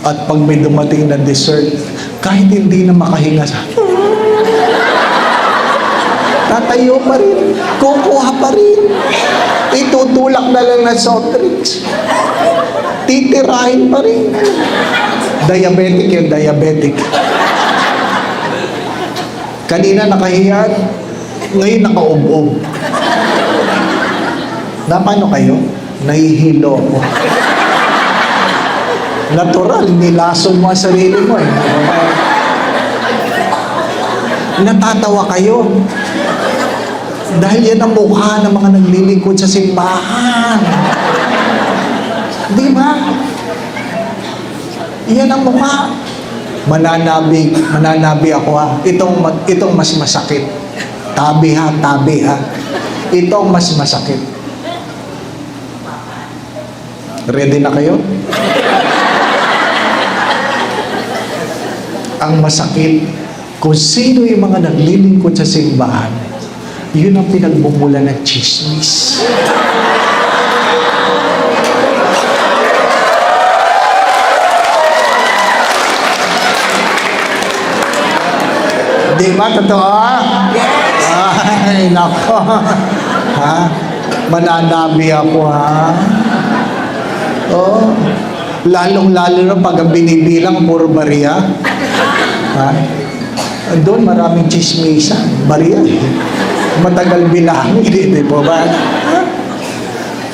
At pag may dumating na dessert, kahit hindi na makahinga sa tatayo pa rin, kukuha pa rin, itutulak na lang ng soft drinks, titirahin pa rin. Diabetic yun, diabetic. Kanina nakahiyan, ngayon nakaub-ub. Na paano kayo? Nahihilo ako. Natural, nilason mo ang sarili mo eh. Natatawa kayo. Dahil yan ang mukha ng mga naglilingkod sa simbahan. Di ba? Yan ang mukha. Mananabi ako ha. Itong mas masakit. Tabi ha. Itong mas masakit. Ready na kayo? Ang masakit, kung sino yung mga naglilingkod sa simbahan, yun ang pinagmumula ng chismis. Di ba totoo? Yes! Ay, nako. Ha? Mananabi ako, ha? Oh, lalong-lalo na pag ang binibilang puro bariya. Ha? Doon maraming chismisan. Bariya eh. Matagal bilangin, di ba ba?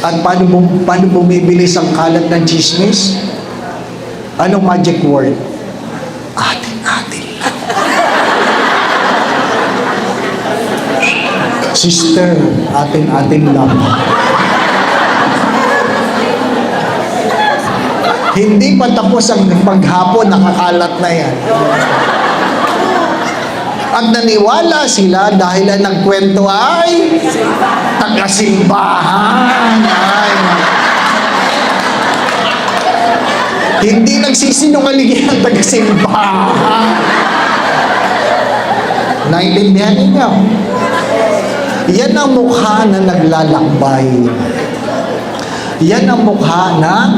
At paano bumibilis ang kalat ng chismis? Anong magic word? Atin-atin lang. Sister, atin-atin lang. Hindi pa tapos ang paghapon, nakakalat na yan. At naniwala sila dahil ang nagkwento ay taga-simbahan. Hindi nagsisinungaling ang taga-simbahan. Naintindihan ninyo? Yan ang mukha na naglalakbay. Yan ang mukha na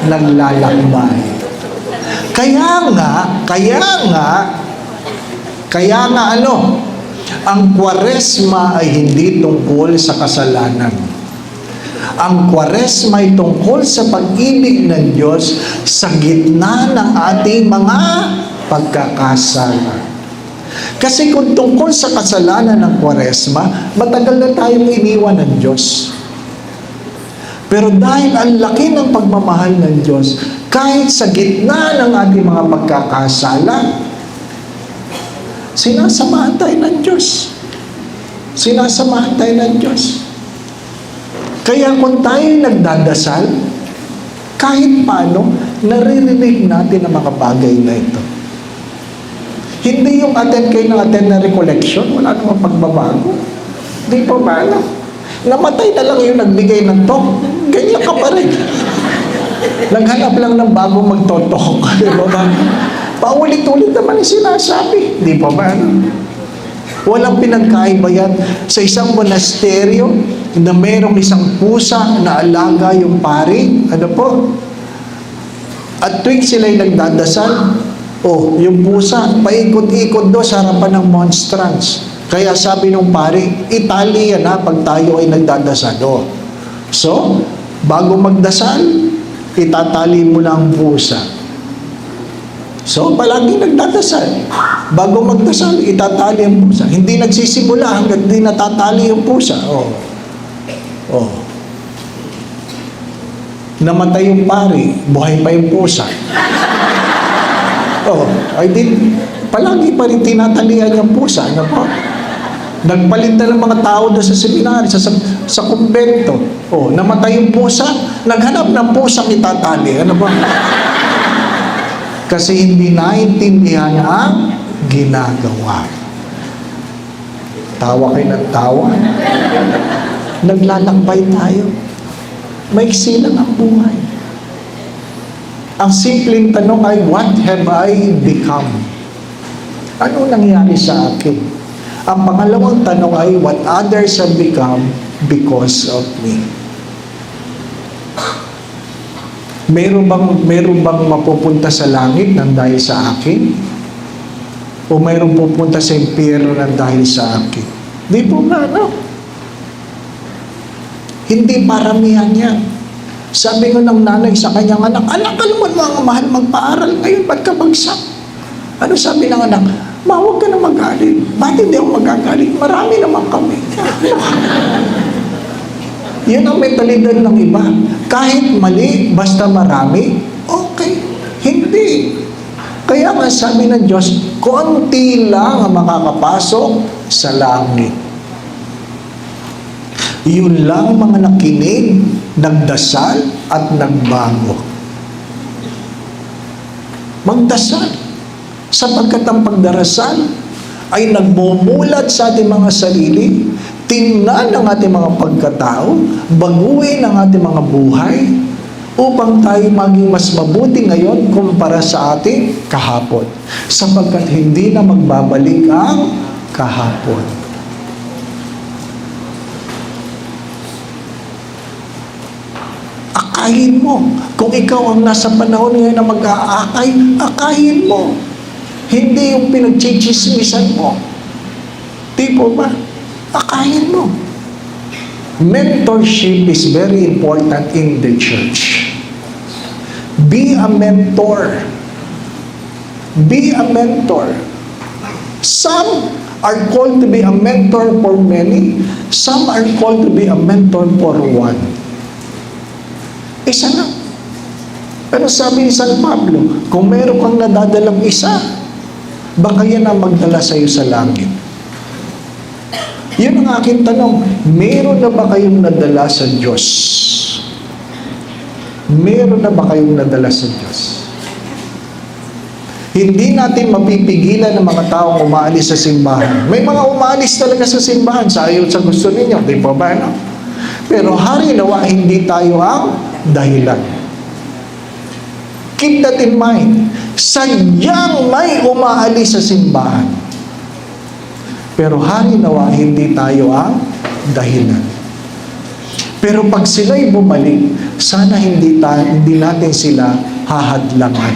naglalakbay. Kaya nga ano, ang Kwaresma ay hindi tungkol sa kasalanan. Ang Kwaresma ay tungkol sa pag-ibig ng Diyos sa gitna ng ating mga pagkakasala. Kasi kung tungkol sa kasalanan ng Kwaresma, matagal na tayong iniwan ng Diyos. Pero dahil ang laki ng pagmamahal ng Diyos, kahit sa gitna ng ating mga pagkakasala, sinasamahan tayo ng Diyos. Sinasamahan tayo ng Diyos. Kaya kung tayo nagdadasal, kahit paano, naririnig natin ang mga bagay na ito. Hindi yung attend kayo ng attend na recollection, wala namang pagbabago. Di pa ba alam? Namatay na lang yung nagbigay ng talk. Ganyan ka pa rin. Naghanap lang ng bagong magtotok. Di ba ba? Paulit-ulit naman yung sinasabi. Di pa ba? Walang pinagkaiba yan sa isang monasteryo na mayroong isang pusa na alaga yung pari. Ano po? At tuwing sila'y nagdadasal, yung pusa, paikot-ikot doon sa harapan ng monstrance. Kaya sabi nung pari, itali yan ha pag tayo ay nagdadasal. So, bago magdasal, itatali mo na ang pusa. So, palagi nagdadasal. Bago magdasal, itatali ang pusa. Hindi nagsisimula hanggang di natatali yung pusa. Namatay yung pari, buhay pa yung pusa. Palagi pa rin tinatalian yung pusa. Ano po? Nagpalit na ng mga tao doon sa seminary, sa kumbento. Namatay yung pusa, naghanap ng pusang itatali. Ano ba? Kasi hindi naintindihan ang ginagawa. Tawa kayo ng tawa. Naglalakbay tayo. Maiksi lang ang buhay. Ang simpleng tanong ay, what have I become? Ano nangyari sa akin? Ang pangalawang tanong ay, what others have become because of me. Meron bang mapupunta sa langit ng dahil sa akin? O mayroong pupunta sa impyerno ng dahil sa akin? Di po nga, no? Hindi paramihan yan. Sabi nga ng nanay sa kanyang anak, anak, alam mo mga mahal, magpaaral ngayon, ba't ka bagsak? Ano sabi ng anak? Ma, huwag ka na magalit. Ba't hindi ako magagalit? Marami naman kami. Yun ang mentalidad ng iba. Kahit mali, basta marami, okay. Hindi. Kaya nga sabi ng Diyos, konti lang ang makakapasok sa langit. Yun lang mga nakinig, nagdasal at nagbago. Magdasal. Sapagkat ang pagdarasal ay nagmumulat sa ating mga sarili, tingnan ang ating mga pagkatao, baguhin ang ating mga buhay, upang tayo maging mas mabuti ngayon kumpara sa ating kahapon. Sapagkat hindi na magbabalik ang kahapon. Akayin mo. Kung ikaw ang nasa panahon ngayon na mag-aakay, akayin mo. Hindi yung pinagchichismisan mo. Di po ba? Akayin mo. Mentorship is very important in the church. Be a mentor. Be a mentor. Some are called to be a mentor for many. Some are called to be a mentor for one. Isa lang. Pero sabi ni San Pablo, kung meron kang nadadalang isa, baka yan ang magdala sa iyo sa langit. Yun ang aking tanong, meron na ba kayong nadala sa Diyos? Meron na ba kayong nadala sa Diyos? Hindi natin mapipigilan ng mga taong umaalis sa simbahan. May mga umaalis talaga sa simbahan sa ayaw sa gusto ninyo, di ba ba? No? Pero hari nawa, hindi tayo ang dahilan. Keep that in mind. Sadyang may umaalis sa simbahan. Pero hari nawa, hindi tayo ang dahilan. Pero pag sila'y bumalik, sana hindi natin sila hahadlangan.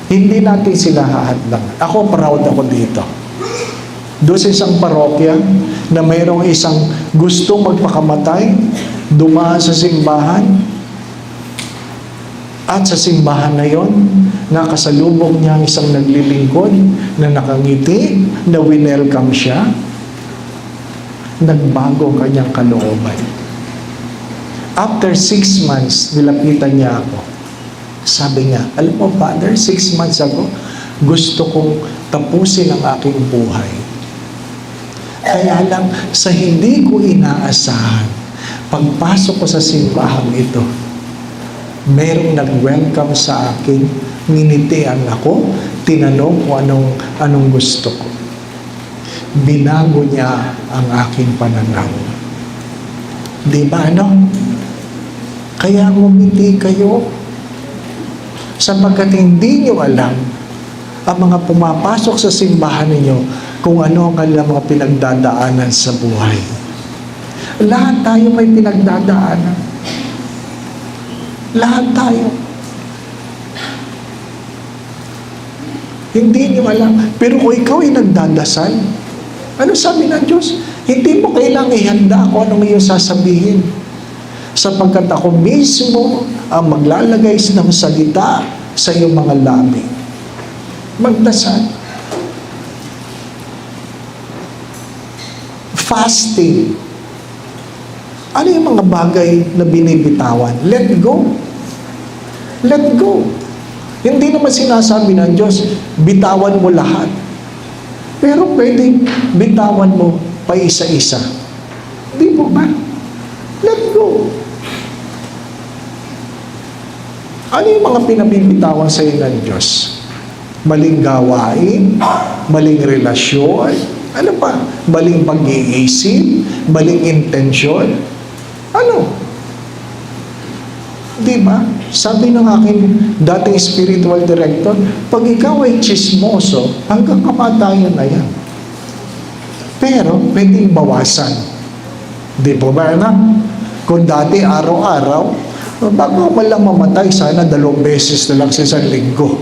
Hindi natin sila hahadlangan. Ako, proud ako dito. Doon sa isang parokya na mayroong isang gustong magpakamatay, dumaan sa simbahan, at sa simbahan na yon, nakasalubong niya ang isang naglilingkod na nakangiti, na winelcome siya, nagbago ang kanyang kalooban. After 6 months, nilapitan niya ako. Sabi niya, alam mo, Father, 6 months ago, gusto kong tapusin ang aking buhay. Kaya lang, sa hindi ko inaasahan, pagpasok ko sa simbahan ito, merong nag-welcome sa akin, nginitian ako, tinanong ko anong gusto ko. Binago niya ang aking pananaw. Di ba ano? Kaya ngumiti kayo, sapagkat hindi nyo alam ang mga pumapasok sa simbahan ninyo kung ano ang kanilang mga pinagdadaanan sa buhay. Lahat tayo may pinagdadaanan. Lahat tayo. Hindi nyo alam. Pero kung ikaw ay nagdadasal, ano sabi ng Diyos? Hindi mo kailangang ihanda kung anong iyong sasabihin. Sapagkat ako mismo ang maglalagay ng salita sa iyong mga labi. Magdasal. Fasting. Ano yung mga bagay na binibitawan? Let go. Let go. Hindi naman sinasabi ng Diyos, bitawan mo lahat. Pero pwedeng bitawan mo pa isa-isa. Di po ba? Let go. Ano yung mga pinabibitawan sa iyo ng Diyos? Maling gawain, maling relasyon, ano pa? Maling pag-iisip, maling intensyon. Ano? Di ba? Sabi ng aking dating spiritual director, pag ikaw ay chismoso, hanggang kamatayan na yan. Pero, pwedeng bawasan. Di po ba na? Kung dati araw-araw, Bago man lang mamatay, sana 2 beses na lang sa isang linggo.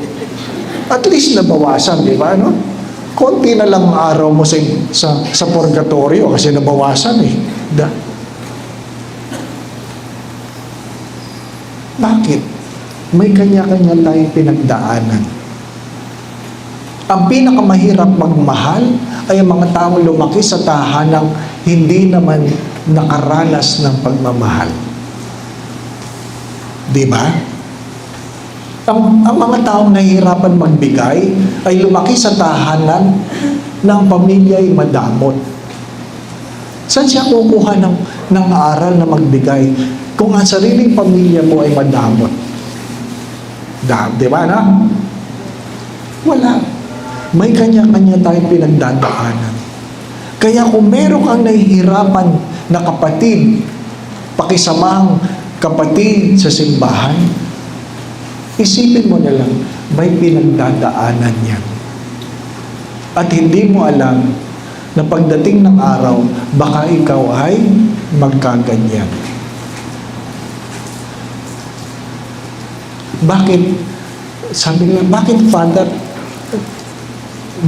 At least nabawasan, di ba? No? Konti na lang ang araw mo sa purgatorio kasi nabawasan eh. Bakit? May kanya-kanya tayong pinagdaanan. Ang pinakamahirap magmahal ay ang mga taong lumaki sa tahanang hindi naman nakaranas ng pagmamahal. Di ba? Ang mga taong nahihirapan magbigay ay lumaki sa tahanan ng pamilya ay madamot. Saan siya kukuha ng aral na magbigay kung ang sariling pamilya mo ay madamot? Di ba na? Wala. May kanya-kanya tayong pinagdadaanan. Kaya kung meron kang nahihirapan na kapatid, pakisamang kapatid sa simbahan, isipin mo na lang, may pinagdadaanan yan. At hindi mo alam na pagdating ng araw, baka ikaw ay magkaganyan. Bakit? Sabi nila, bakit Father,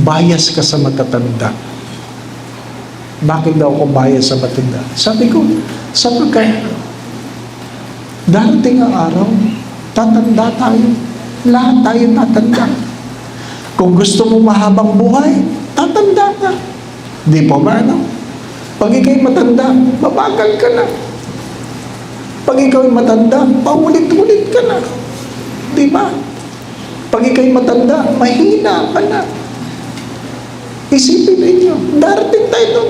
bias ka sa matatanda? Bakit daw ako bias sa matanda? Sabi ko, sapagkat darating ang araw, tatanda tayo. Lahat tayo tatanda. Kung gusto mo mahabang buhay, tatanda ka. Di po ba, no? Pag ikaw'y matanda, mabagal ka na. Pag ikaw'y matanda, paulit-ulit ka na. Di ba? Pag ikaw'y matanda, mahina ka na. Isipin ninyo, darating tayo doon.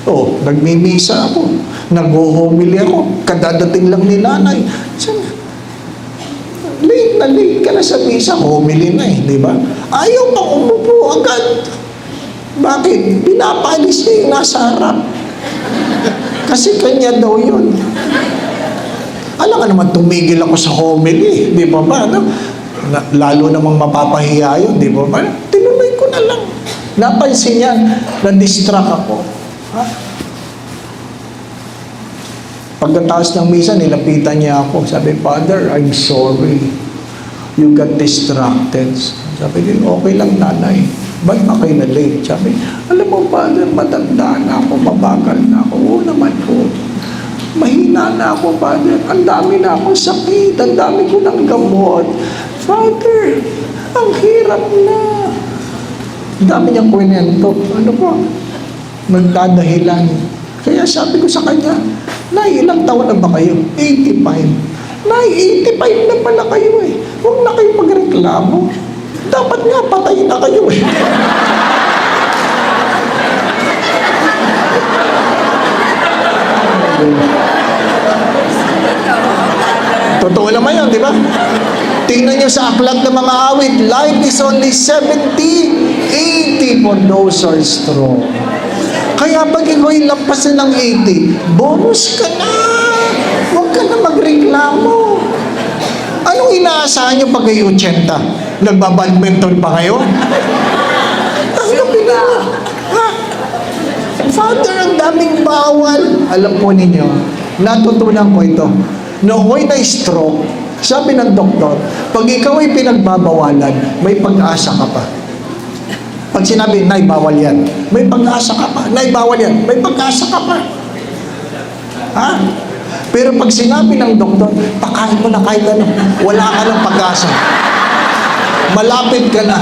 Oh, nagmimisa ako. Nag-homily ako. Kadadating lang ni nanay. Late ka na sa misa. Homily na eh, di ba? Ayaw pang umupo agad. Bakit? Pinapalis niya yung nasa harap. Kasi kanya daw yun. Alam ka naman, tumigil ako sa homily. Di ba ba? No? Lalo namang mapapahiya yun. Di ba ba? Tinuloy ko na lang. Napansin niya, na-distract ako. Ha? Pagkatapos ng misa, nilapitan niya ako. Sabi, Father, I'm sorry. You got distracted. Sabi din, okay lang nanay. Ba't na kayo na late? Sabi, alam mo, Father, matanda na ako, mabagal na ako. Oo naman po. Mahina na ako, Father. Ang dami na akong sakit. Ang dami ko ng gamot. Father, ang hirap na. Ang dami niyang kwento. Ano po? Magdadahilan. Kaya sabi ko sa kanya, Nay, ilang taon na ba kayo? 85. Nay, 85 na pala kayo eh. Huwag na kayo magreklamo. Dapat nga patay na kayo eh. Totoo naman yun, di ba? Tingnan nyo sa aklat ng mga awit, life is only 70, 80 for those who are strong. Kaya pag ikaw lampasan ng 80, bonus ka na. Huwag ka na magreklamo. Anong inaasahan nyo pag kayo 80? Nagbabadminton pa kayo? Tanggapin na. Ha? Father, ang daming bawal. Alam po ninyo, natutunan ko ito. Noong ako'y na-stroke, sabi ng doktor, pag ikaw ay pinagbabawalan, may pag-asa ka pa. Pag sinabi, Nay, bawal yan, may pag-asa ka pa. Nay, bawal yan, may pag-asa ka pa. Ha? Pero pag sinabi ng doktor, pakain mo na kahit ano, wala ka ng pag-asa. Malapit ka na.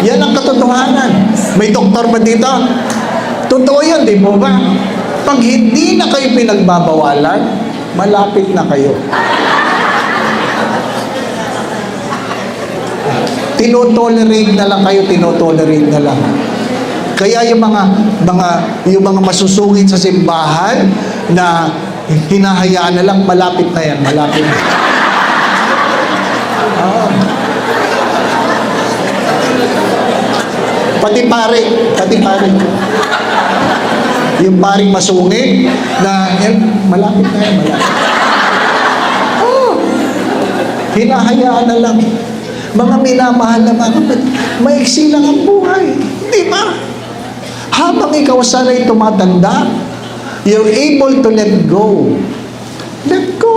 Yan ang katotohanan. May doktor ba dito? Totoo yan, di mo ba? Pag hindi na kayo pinagbabawalan, malapit na kayo. Tinotolerate na lang kayo, tinotolerate na lang. Kaya yung mga masusungit sa simbahan na hinahayaan na lang, malapit na yan, malapit na. Pati pare. Yung paring masungit na yan, malapit na yan, malapit. Hinahayaan na lang. Mga minamahal na mga kapatid, maiksi lang ang buhay. Di ba? Habang ikaw sana'y tumatanda, you're able to let go Let go.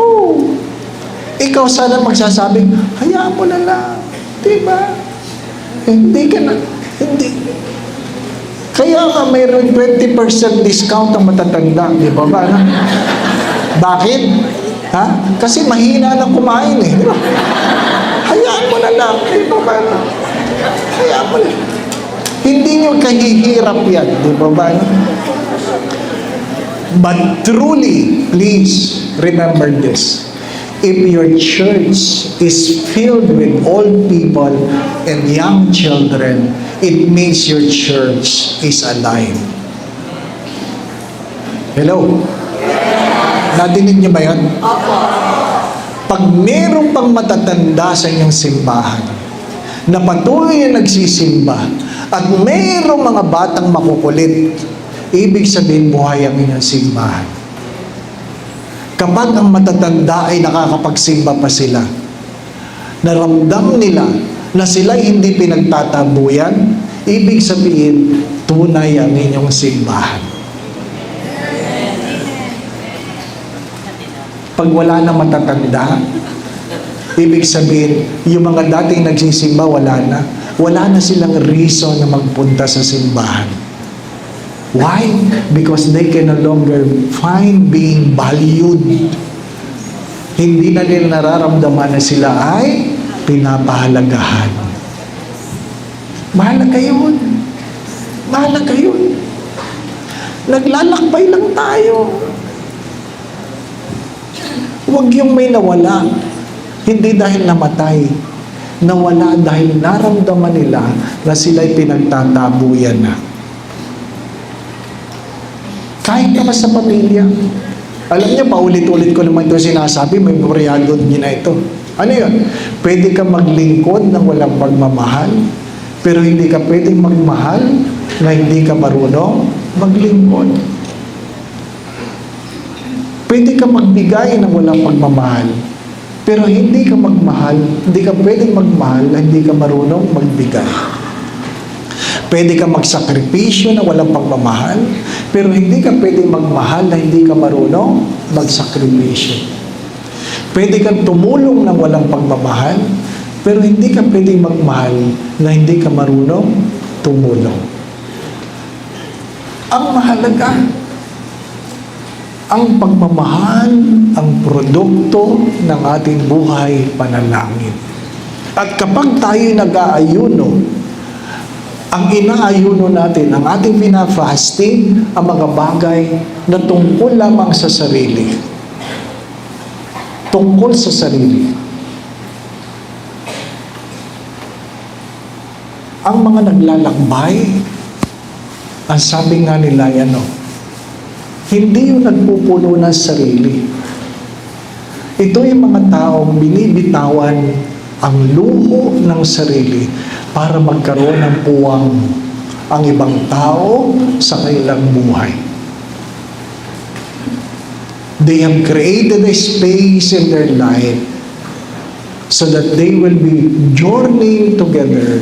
Ikaw sana magsasabing, hayaan mo na lang. Diba? Hindi ka na, hindi. Kaya nga mayroon 20% discount ang matatanda. Di ba ba? Bakit? Ha? Kasi mahina lang kumain eh. Di ba? Hayaan mo na lang. Di ba ba? Hayaan mo na. Hindi nyo kahihirap yan. Di ba ba? But truly, please remember this. If your church is filled with old people and young children, it means your church is alive. Hello? Nadinig niyo ba yun? Opo. Pag meron pang matatanda sa inyong simbahan, na patuloy na nagsisimba, at mayroong mga batang makukulit, ibig sabihin buhay ang inyong simbahan. Kapag ang matatanda ay nakakapagsimba pa sila, naramdam nila na sila'y hindi pinagtatabuyan, ibig sabihin, tunay ang inyong simbahan. Pag wala na matatanda, ibig sabihin, yung mga dating nagsisimba, wala na. Wala na silang reason na magpunta sa simbahan. Why? Because they can no longer find being valued. Hindi na nila nararamdaman na sila ay pinapahalagahan. Mahalaga yun. Mahalaga yun. Naglalakbay lang tayo. Huwag yung may nawala. Hindi dahil namatay. Nawala dahil naramdaman nila na sila'y pinagtatabuyan na. Kahit naman sa pamilya. Alam niyo, paulit-ulit ko naman ito sinasabi, may buryado niyo na ito. Ano yun? Pwede ka maglingkod ng walang pagmamahal, pero hindi ka pwedeng magmahal na hindi ka marunong maglingkod. Pwede ka magbigay ng walang pagmamahal, pero hindi ka magmahal, hindi ka pwedeng magmahal na hindi ka marunong magbigay. Pwede ka magsakripisyo na walang pagmamahal, pero hindi ka pwedeng magmahal na hindi ka marunong magsakripisyo. Pwede kang tumulong ng walang pagmamahal, pero hindi ka pwedeng magmahal na hindi ka marunong tumulong. Ang mahalaga, ang pagmamahal, ang produkto ng ating buhay panalangin. At kapag tayo nag-aayuno, ang inaayuno natin, ang ating pinafasting, ang mga bagay na tungkol lamang sa sarili. Tungkol sa sarili. Ang mga naglalakbay, ang sabi nga nila, hindi yung nagpupuno ng sarili. Ito yung mga taong binibitawan ang luho ng sarili para magkaroon ng puwang ang ibang tao sa kanilang buhay. They have created a space in their life so that they will be journeying together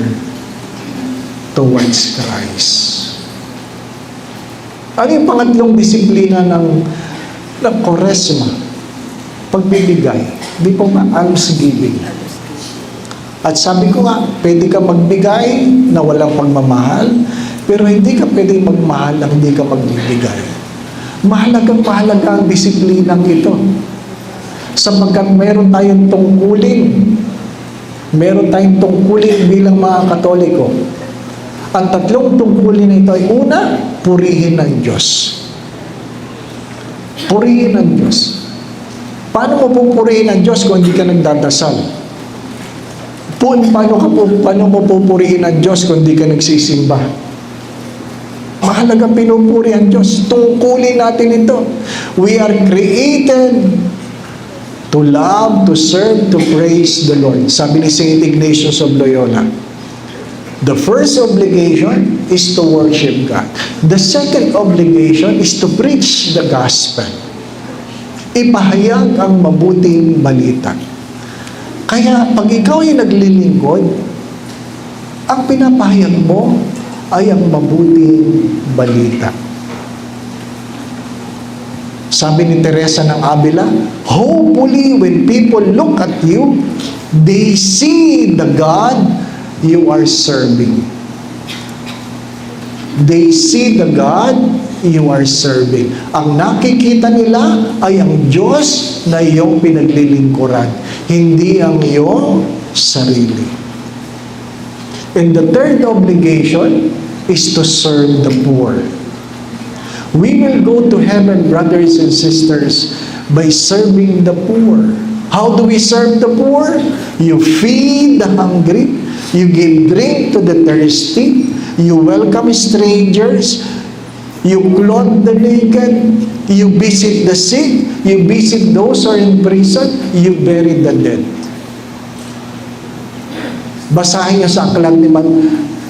towards Christ. Ano yung pangatlong disiplina ng Quaresma? Pagbibigay. Di po ba? Almsgiving. At sabi ko nga, pwede ka magbigay na walang pagmamahal, pero hindi ka pwede magmahal na hindi ka magbibigay. Mahalagang ang disiplinang ito. Sapagkat meron tayong tungkulin. Meron tayong tungkulin bilang mga Katoliko. Ang tatlong tungkulin na ito ay una, purihin ng Diyos. Purihin ng Diyos. Paano mo pupurihin ng Diyos kung hindi ka nagdadasal? Paano mo pupurihin ang Diyos kung di ka nagsisimba? Mahalagang pinupuri ang Diyos. Tungkulin natin ito. We are created to love, to serve, to praise the Lord. Sabi ni Saint Ignatius of Loyola, the first obligation is to worship God. The second obligation is to preach the gospel. Ipahayag ang mabuting balita. Kaya pag ikaw ay naglilingkod, ang pinapahayag mo ay ang mabuting balita. Sabi ni Teresa ng Avila, hopefully when people look at you, they see the God you are serving. They see the God you are serving. Ang nakikita nila ay ang Diyos na iyong pinaglilingkuran, hindi ang iyong sarili. And the third obligation is to serve the poor. We will go to heaven, brothers and sisters, by serving the poor. How do we serve the poor? You feed the hungry, you give drink to the thirsty, you welcome strangers, you clothe the naked, you visit the sick, you visit those who are in prison, you bury the dead. Basahin niyo sa aklat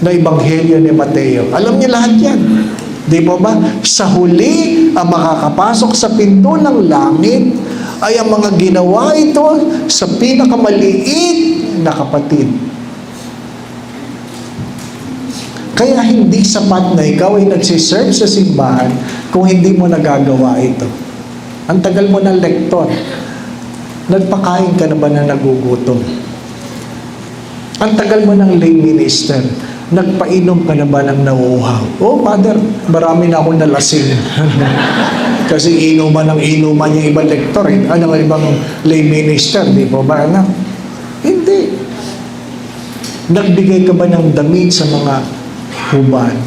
na Ebanghelyo ni Mateo. Alam niyo lahat yan. Di ba ba? Sa huli, ang makakapasok sa pinto ng langit ay ang mga ginawa ito sa pinakamaliit na kapatid. Kaya hindi sapat na ikaw ay nagsiserve sa simbahan kung hindi mo nagagawa ito. Ang tagal mo ng lektor. Nagpakain ka na ba na nagugutom? Ang tagal mo ng lay minister. Nagpainom ka na ba ng nauuhaw? Oh, Father, marami na akong nalasing. Kasi inuman ng inuman yung ibang lektor. Ano ang ibang lay minister? Di ba ba? Ano? Hindi. Nagbigay ka ba ng damit sa mga hubad?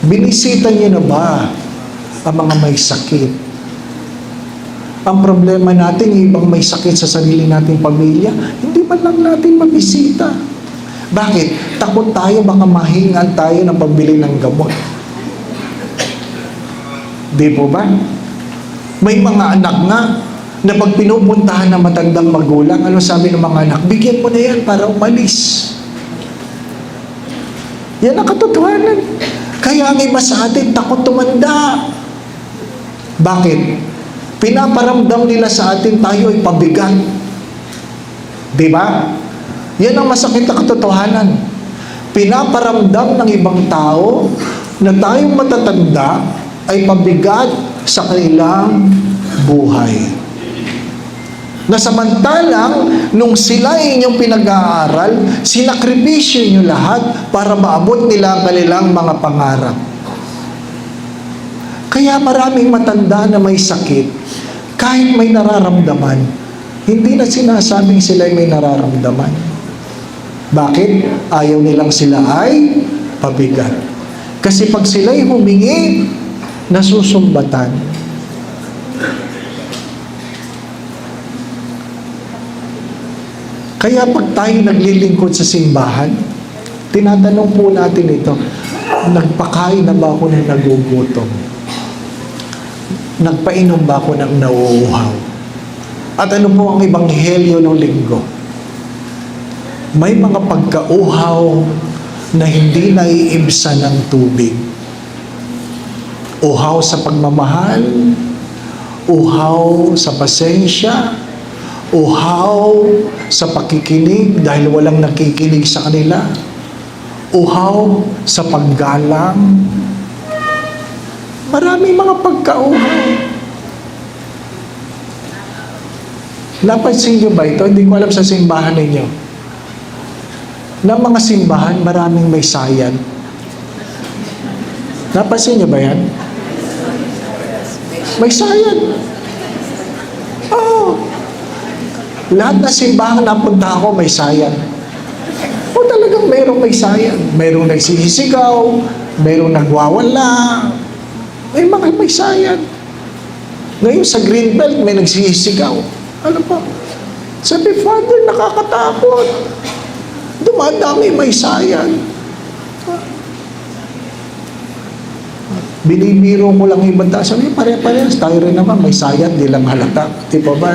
Binisita niyo na ba ang mga may sakit? Ang problema natin, yung ibang may sakit sa sarili nating pamilya, hindi man lang natin mabisita. Bakit? Takot tayo, baka mahingan tayo ng pambili ng gamot. Di po ba? May mga anak nga na pag pinupuntahan ng matandang magulang, ano sabi ng mga anak? Bigyan mo na yan para umalis. Yan ang katotohanan. Kaya ang iba sa atin, takot tumanda. Bakit? Pinaparamdam nila sa atin tayo ay pabigat. Di ba? Yan ang masakit na katotohanan. Pinaparamdam ng ibang tao na tayong matatanda ay pabigat sa kanilang buhay. Na samantalang, nung sila ay inyong pinag-aaral, sinakripisyo nyo lahat para maabot nila ang kanilang mga pangarap. Kaya maraming matanda na may sakit, kahit may nararamdaman, hindi na sinasabing sila ay may nararamdaman. Bakit? Ayaw nilang sila ay pabigat. Kasi pag sila'y humingi, nasusumbatan. Kaya pag tayo naglilingkod sa simbahan, tinatanong po natin ito, nagpakain na ba ako ng nagugutom? Nagpainom ba ako ng nauuhaw? At ano po ang ebanghelyo ng linggo? May mga pagkauhaw na hindi naiibsan ng tubig. Uhaw sa pagmamahal, uhaw sa pasensya, uhaw sa pakikinig dahil walang nakikinig sa kanila, uhaw sa paggalang. Maraming mga pagkauhaw. Napansin niyo ba ito? Hindi ko alam sa simbahan ninyo. Na mga simbahan, maraming may sayad. Napansin niyo ba yan? May sayad. Oo. Lahat na simbahan napunta ako, may sayad. O talagang mayroong may sayad. Mayroong nagsisigaw, mayroong nagwawala, may mga may sayad. Ngayon sa Greenbelt, may nagsisigaw. Ano pa? Sabi, Father, nakakatakot. Dumadami may sayad. Binibiro ko lang ibang tao. Sabi, pare-parehas. Tayo rin naman, may sayad, di lang halata. Di ba ba?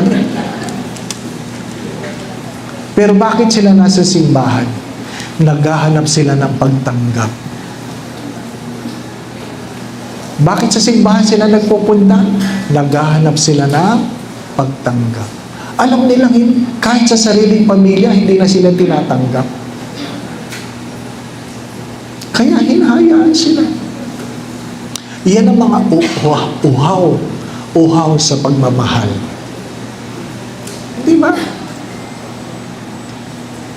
Pero bakit sila nasa simbahan? Naghahanap sila ng pagtanggap. Bakit sa simbahan sila nagpupunta? Naghahanap sila ng pagtanggap. Alam nilang kahit sa sariling pamilya, hindi na sila tinatanggap. Kaya hinahayaan sila. Yan ang mga uhaw sa pagmamahal. Di ba?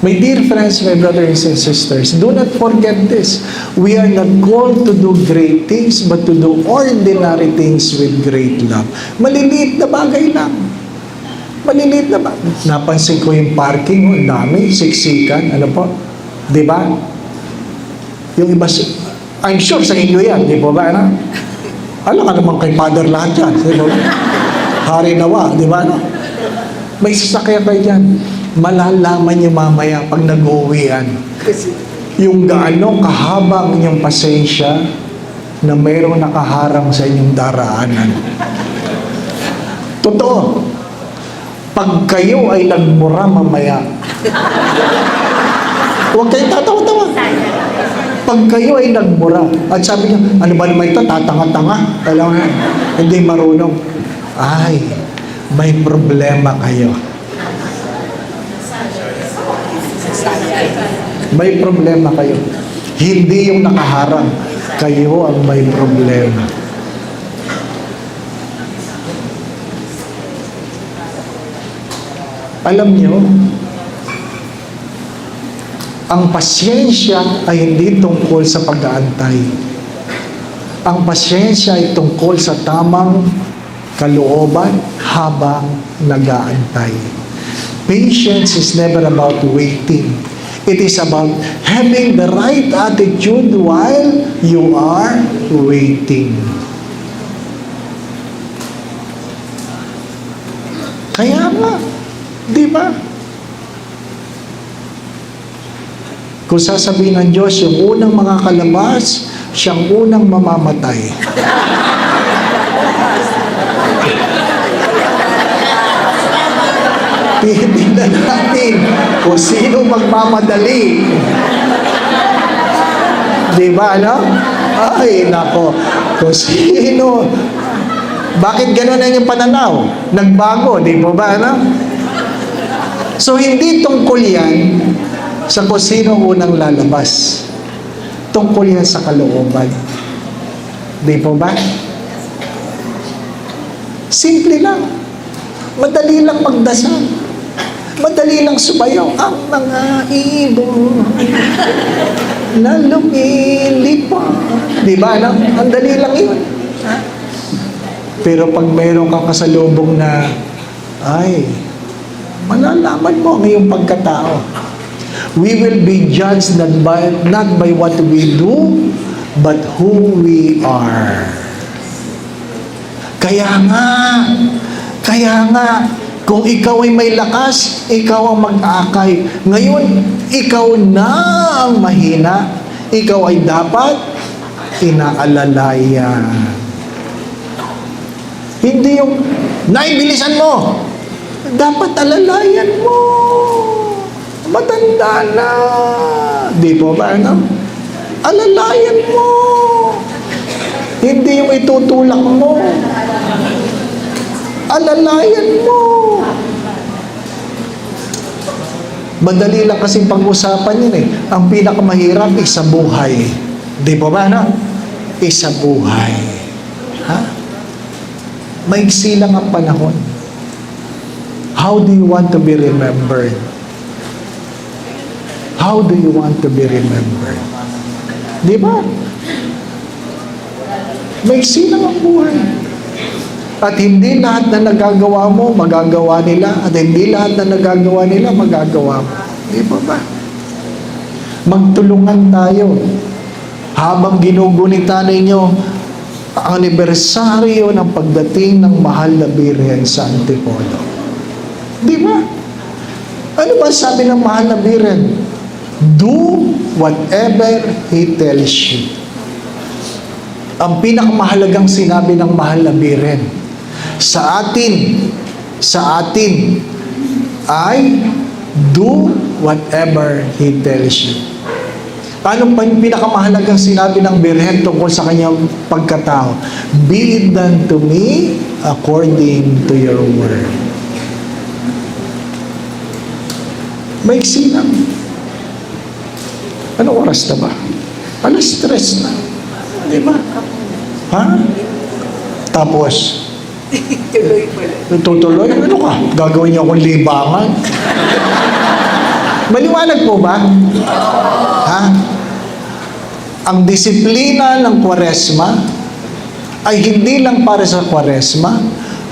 My dear friends, my brothers and sisters, do not forget this. We are not called to do great things, but to do ordinary things with great love. Maliliit na bagay lang. Maliliit na bagay. Napansin ko yung parking, ang dami, siksikan, ano po? Di ba? Yung iba, I'm sure sa inyo yan, di ba ba? Ano? Alam ka naman kay Father lahat yan. Di ba? Hari nawa, di ba? Ano? May sasakyan kayo dyan. Malalaman niyo mamaya pag nag-uwian yung gaano kahabang inyong pasensya na mayroong nakaharang sa inyong daraanan. Totoo. Pag kayo ay nagmura mamaya, huwag kayong tatawa-tawa. Pag kayo ay nagmura, at sabi niya, ano ba naman ito, tatanga-tanga? Alam mo, hindi marunong. Ay, may problema kayo. May problema kayo. Hindi yung nakaharang. Kayo ang may problema. Alam niyo, ang pasyensya ay hindi tungkol sa pag-aantay. Ang pasyensya ay tungkol sa tamang kalooban habang nag-aantay. Patience is never about waiting. It is about having the right attitude while you are waiting. Kaya nga, di ba? Kung sasabihin ng Diyos, yung unang mga kalabas, siyang unang mamamatay. Titignan natin kung sino magmamadali. Di ba, ano? Ay, nako. Kung sino. Bakit gano'n na yung pananaw? Nagbago, di ba, ano? So, hindi tungkol yan sa kung sino unang lalabas. Tungkol yan sa kalooban. Di po ba? Simple lang. Madali lang magdasal. Madali lang sumayaw ang mga ibon na lumilipad. Di ba? Ang dali lang yun. Pero pag mayroon kang kasalubong na, ay, malalaman mo ang iyong pagkatao. We will be judged not by what we do, but who we are. Kaya nga, kung ikaw ay may lakas, ikaw ang mag-akay. Ngayon, ikaw na ang mahina. Ikaw ay dapat inaalalayan. Hindi yung, naibilisan mo. Dapat alalayan mo. Matanda na. Di po ba, ano? Alalayan mo. Hindi yung itutulak mo. Alalayan mo. Madali lang kasing pag-usapan yun eh. Ang pinakamahirap, isa buhay. Di ba ba, no? Isa buhay. Ha? Maigsi lang ang panahon. How do you want to be remembered? How do you want to be remembered? Di ba? Maigsi lang ang buhay. At hindi lahat na nagagawa mo, magagawa nila. At hindi lahat na nagagawa nila, magagawa mo. Di ba ba? Magtulungan tayo. Habang ginugunita ninyo ang anibersaryo ng pagdating ng mahal na Birhen sa Antipolo. Di ba? Ano ba sabi ng mahal na Birhen? Do whatever He tells you. Ang pinakamahalagang sinabi ng mahal na Birhen, sa atin ay do whatever He tells you. Ano pa yung pinakamahalagang sinabi ng Birhen tungkol sa kanyang pagkatao? Be it done to me according to your word. Maiksi lang. Anong oras na ba? 3:00 na. Di ba? Ha? Tapos, Tuloy pala. tutuloy? Ano ka? Gagawin niyo akong libangan? Maliwanag po ba? Ha? Ang disiplina ng Kwaresma ay hindi lang para sa Kwaresma,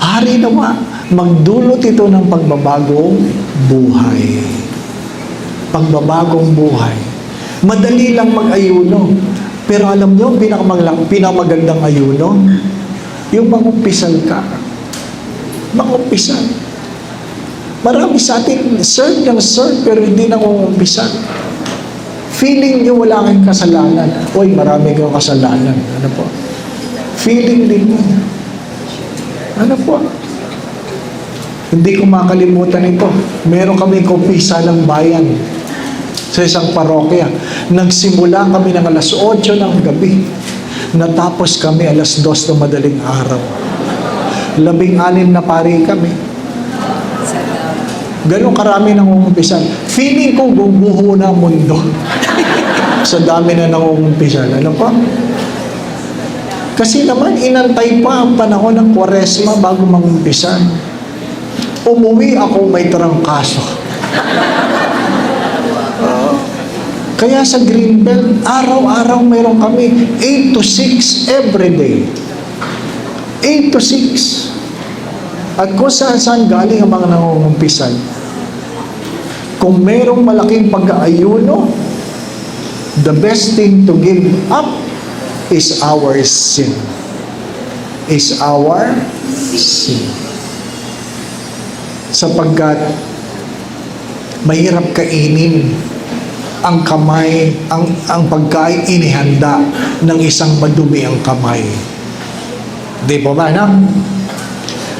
hari nawa, magdulot ito ng pagbabagong buhay. Pagbabagong buhay. Madali lang mag-ayuno. Pero alam nyo, pinakamagandang ayuno, yung mangumpisal ka. Mangumpisal. Marami sa atin, serve ng serve, pero hindi nangungumpisal. Feeling nyo wala kayong kasalanan. Uy, marami kayong kasalanan. Ano po? Feeling din mo. Ano po? Hindi ko makalimutan ito. Meron kami kumpisa ng bayan sa isang parokya. Nagsimula kami ng alas 8 ng gabi. Natapos kami alas 2 ng madaling araw. 16 na pari kami. Ganun karami nangungumpisan. Feeling ko guguho na ang mundo. Sa dami na nangungumpisan. Ano pa? Kasi naman, inantay pa ang panahon ng Kwaresma bago mangumpisan. Umuwi ako may trangkaso. Kaya sa Greenbelt, araw-araw mayroon kami 8 to 6 every day. 8 to 6. At kung saan galing ang mga nangungumpisan, kung mayroong malaking pag-aayuno, the best thing to give up is our sin. Is our sin. Sapagkat mahirap kainin ang kamay, ang pagkain inihanda ng isang madumi ang kamay. Di po ba, no?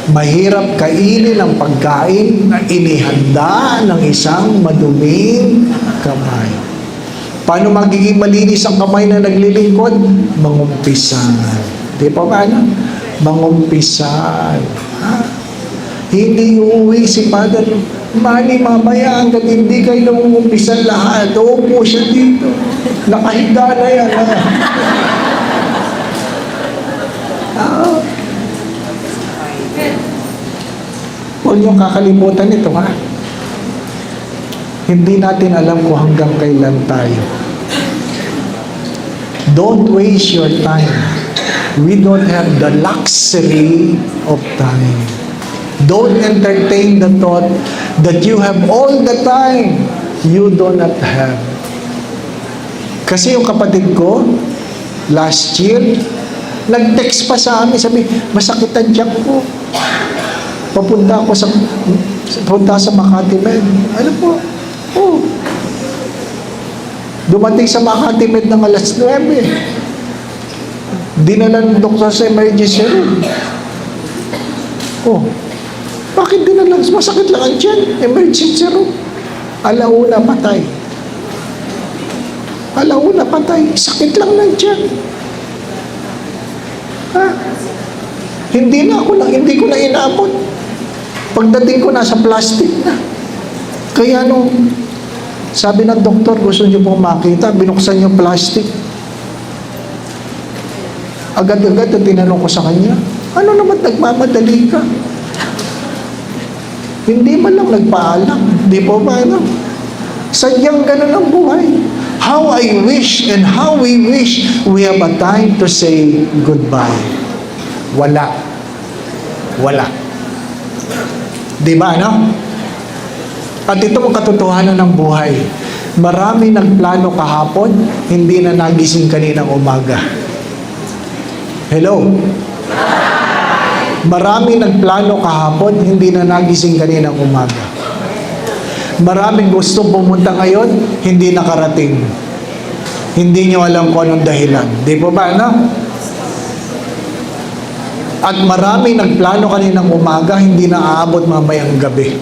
Mahirap kainin ang pagkain na inihanda ng isang maduming kamay. Paano magiging malinis ang kamay na naglilingkod? Mangumpisan. Di po ba, no? Mangumpisan. Ha? Hindi uuwi si Father Manny mamaya hanggang hindi kayo nangungumpisan lahat. Uupo siya dito. Nakahiga na yan. Ha? Huwag niyong kakalimutan ito, ha? Hindi natin alam kung hanggang kailan tayo. Don't waste your time. We don't have the luxury of time. Don't entertain the thought that you have all the time you do not have. Kasi yung kapatid ko, last year, nag-text pa sa amin, sabi, masakit ang tiyak ko. Papunta sa Makati Med. Ano po? Oh. Dumating sa Makati Med ng alas 9. Dinala ng doktor sa emergency room. Oh. Bakit dinala? Masakit lang ang tiyan. Emergency room. Alauna patay. Alauna patay. Sakit lang ng tiyan. Ha? Hindi ko na inabot. Pagdating ko, nasa plastic na. Kaya sabi ng doktor, gusto niyo pong makita, binuksan yung plastic. Agad-agad na tinanong ko sa kanya, ano naman nagmamadali ka? Hindi man lang nagpaalam. Di po ba, ano? Sadyang ganun ang buhay. How I wish and how we wish we have a time to say goodbye. Wala. Di ba, no? At ito ang katotohanan ng buhay. Marami nagplano kahapon, hindi na nagising kaninang umaga. Hello? Marami nagplano kahapon, hindi na nagising kaninang umaga. Maraming gusto pumunta ngayon, hindi nakarating. Hindi nyo alam kung anong dahilan. Di po ba, no? At marami nagplano kaninang umaga, hindi na aabot mamayang gabi.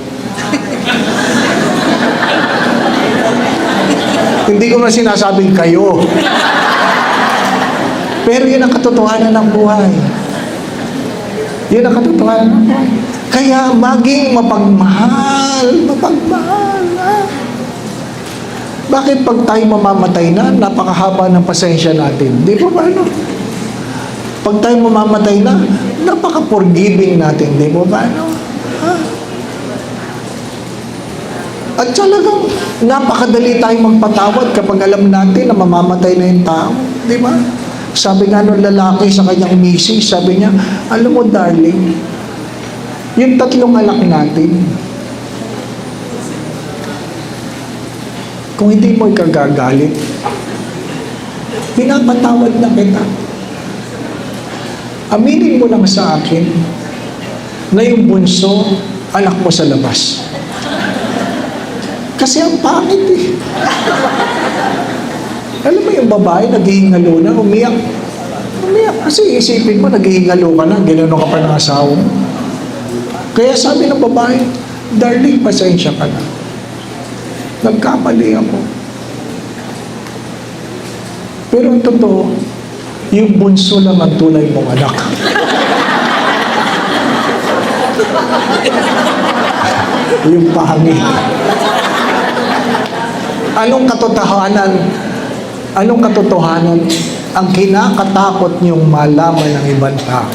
Hindi ko na sinasabing kayo. Pero yun ang katotohanan ng buhay. Yun ang katotohanan ng buhay. Kaya maging mapagmahal. Ha? Bakit pag tayo mamamatay na, napakahaba ng pasensya natin? Di ba ba, ano? Pag tayo mamamatay na, napaka-forgiving natin, di mo ba? Ano? Ha? At talagang napakadali tayong magpatawad kapag alam natin na mamamatay na yung tao. Di ba? Sabi nga nung lalaki sa kanyang misis, sabi niya, alam mo darling, yung 3 anak natin, kung hindi mo ikagagalit, pinapatawad na kita. Aminin mo lang sa akin na yung bunso, anak mo sa labas. Kasi ang pangit eh. Alam mo yung babae, naghihingalo na, umiyak. Umiyak. Kasi isipin mo, naghihingalo ka na, ginano ka pa ng asawa mo. Kaya sabi ng babae, darling, pasensya ka na. Nagkamali ako. Pero ang totoo, yung bunso lang ang tunay mong anak. Yung pangit. Anong katotohanan? Anong katotohanan ang kinakatakot niyong malaman ng ibang tao?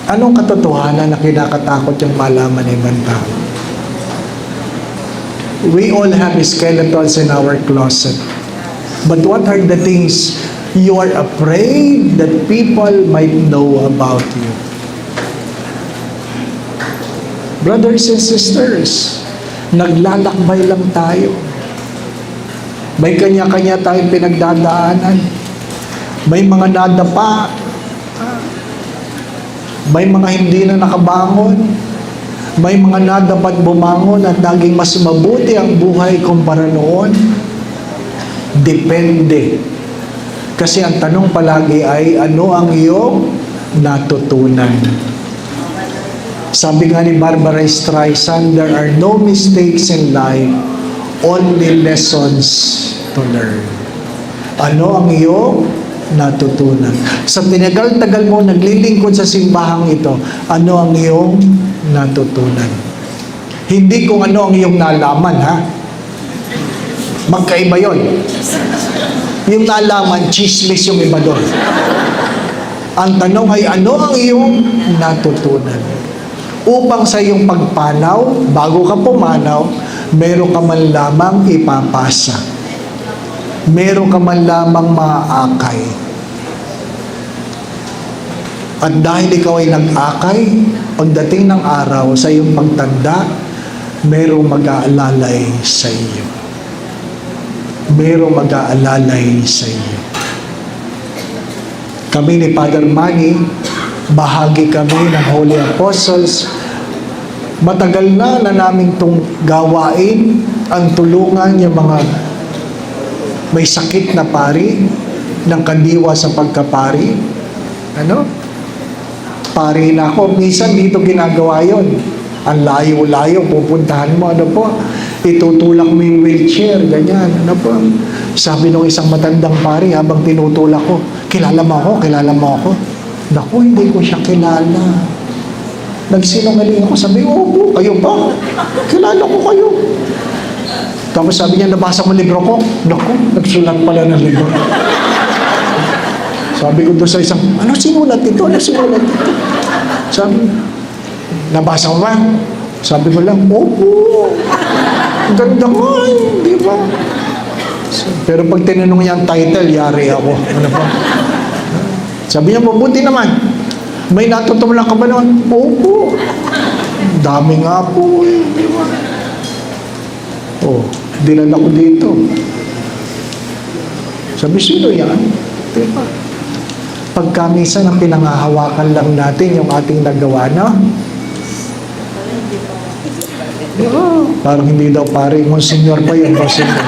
Anong katotohanan na kinakatakot niyong malaman ng ibang tao? We all have skeletons in our closet. But what are the things you are afraid that people might know about you? Brothers and sisters, naglalakbay lang tayo. May kanya-kanya tayong pinagdadaanan. May mga nadapa. May mga hindi na nakabangon. May mga nadapat bumangon at naging mas mabuti ang buhay kumpara noon. Depende. Kasi ang tanong palagi ay, ano ang iyong natutunan? Sabi nga ni Barbara Streisand, there are no mistakes in life, only lessons to learn. Ano ang iyong natutunan? Sa tinagal-tagal mo naglilingkod sa simbahang ito, ano ang iyong natutunan? Hindi kung ano ang iyong nalaman, ha? Magkaiba yun. Yung nalaman, chismis yung iba doon. Ang tanong ay, ano ang iyong natutunan? Upang sa iyong pagpanaw, bago ka pumanaw, meron ka man lamang ipapasa. Meron ka man lamang maaakay. At dahil ikaw ay nag-akay, pagdating ng araw sa iyong pagtanda, merong mag-aalalay sa iyo. Merong mag-aalalay sa iyo. Kami ni Father Manny, bahagi kami ng Holy Apostles. Matagal na naming itong gawain ang tulungan yung mga may sakit na pari, ng kandiwa sa pagkapari. Ano? Pari na ako. Minsan dito ginagawa yon. Ang layo-layo, pupuntahan mo, ano po, itutulak mo yung wheelchair, ganyan, ano po. Sabi nung isang matandang pari, habang tinutulak ko, kilala mo ako, kilala mo ako. Naku, hindi ko siya kilala. Nagsinungaling ako, sabi, opo, kayo ba? Kilala ko kayo. Tapos sabi niya, nabasa mo libro ko? Naku, nagsulat pala ng libro. Sabi ko doon sa isang, ano sinulat ito? Ano sinulat ito? Sabi, nabasa mo ba? Sabi ko lang, opo. Ganda nga, di ba? Pero pag tinanong niya ang title, yari ako. Ano pa? Sabi niya, mabuti naman. May natutunan ka ba noon? Opo. Dami nga po. Di ba? Oh, dinala ko dito. Sabi, sino yan? Di ba? Pagka minsan ang pinangahawakan lang natin yung ating nagawa, no? Parang hindi daw pare, Monsignor pa yun, Monsignor.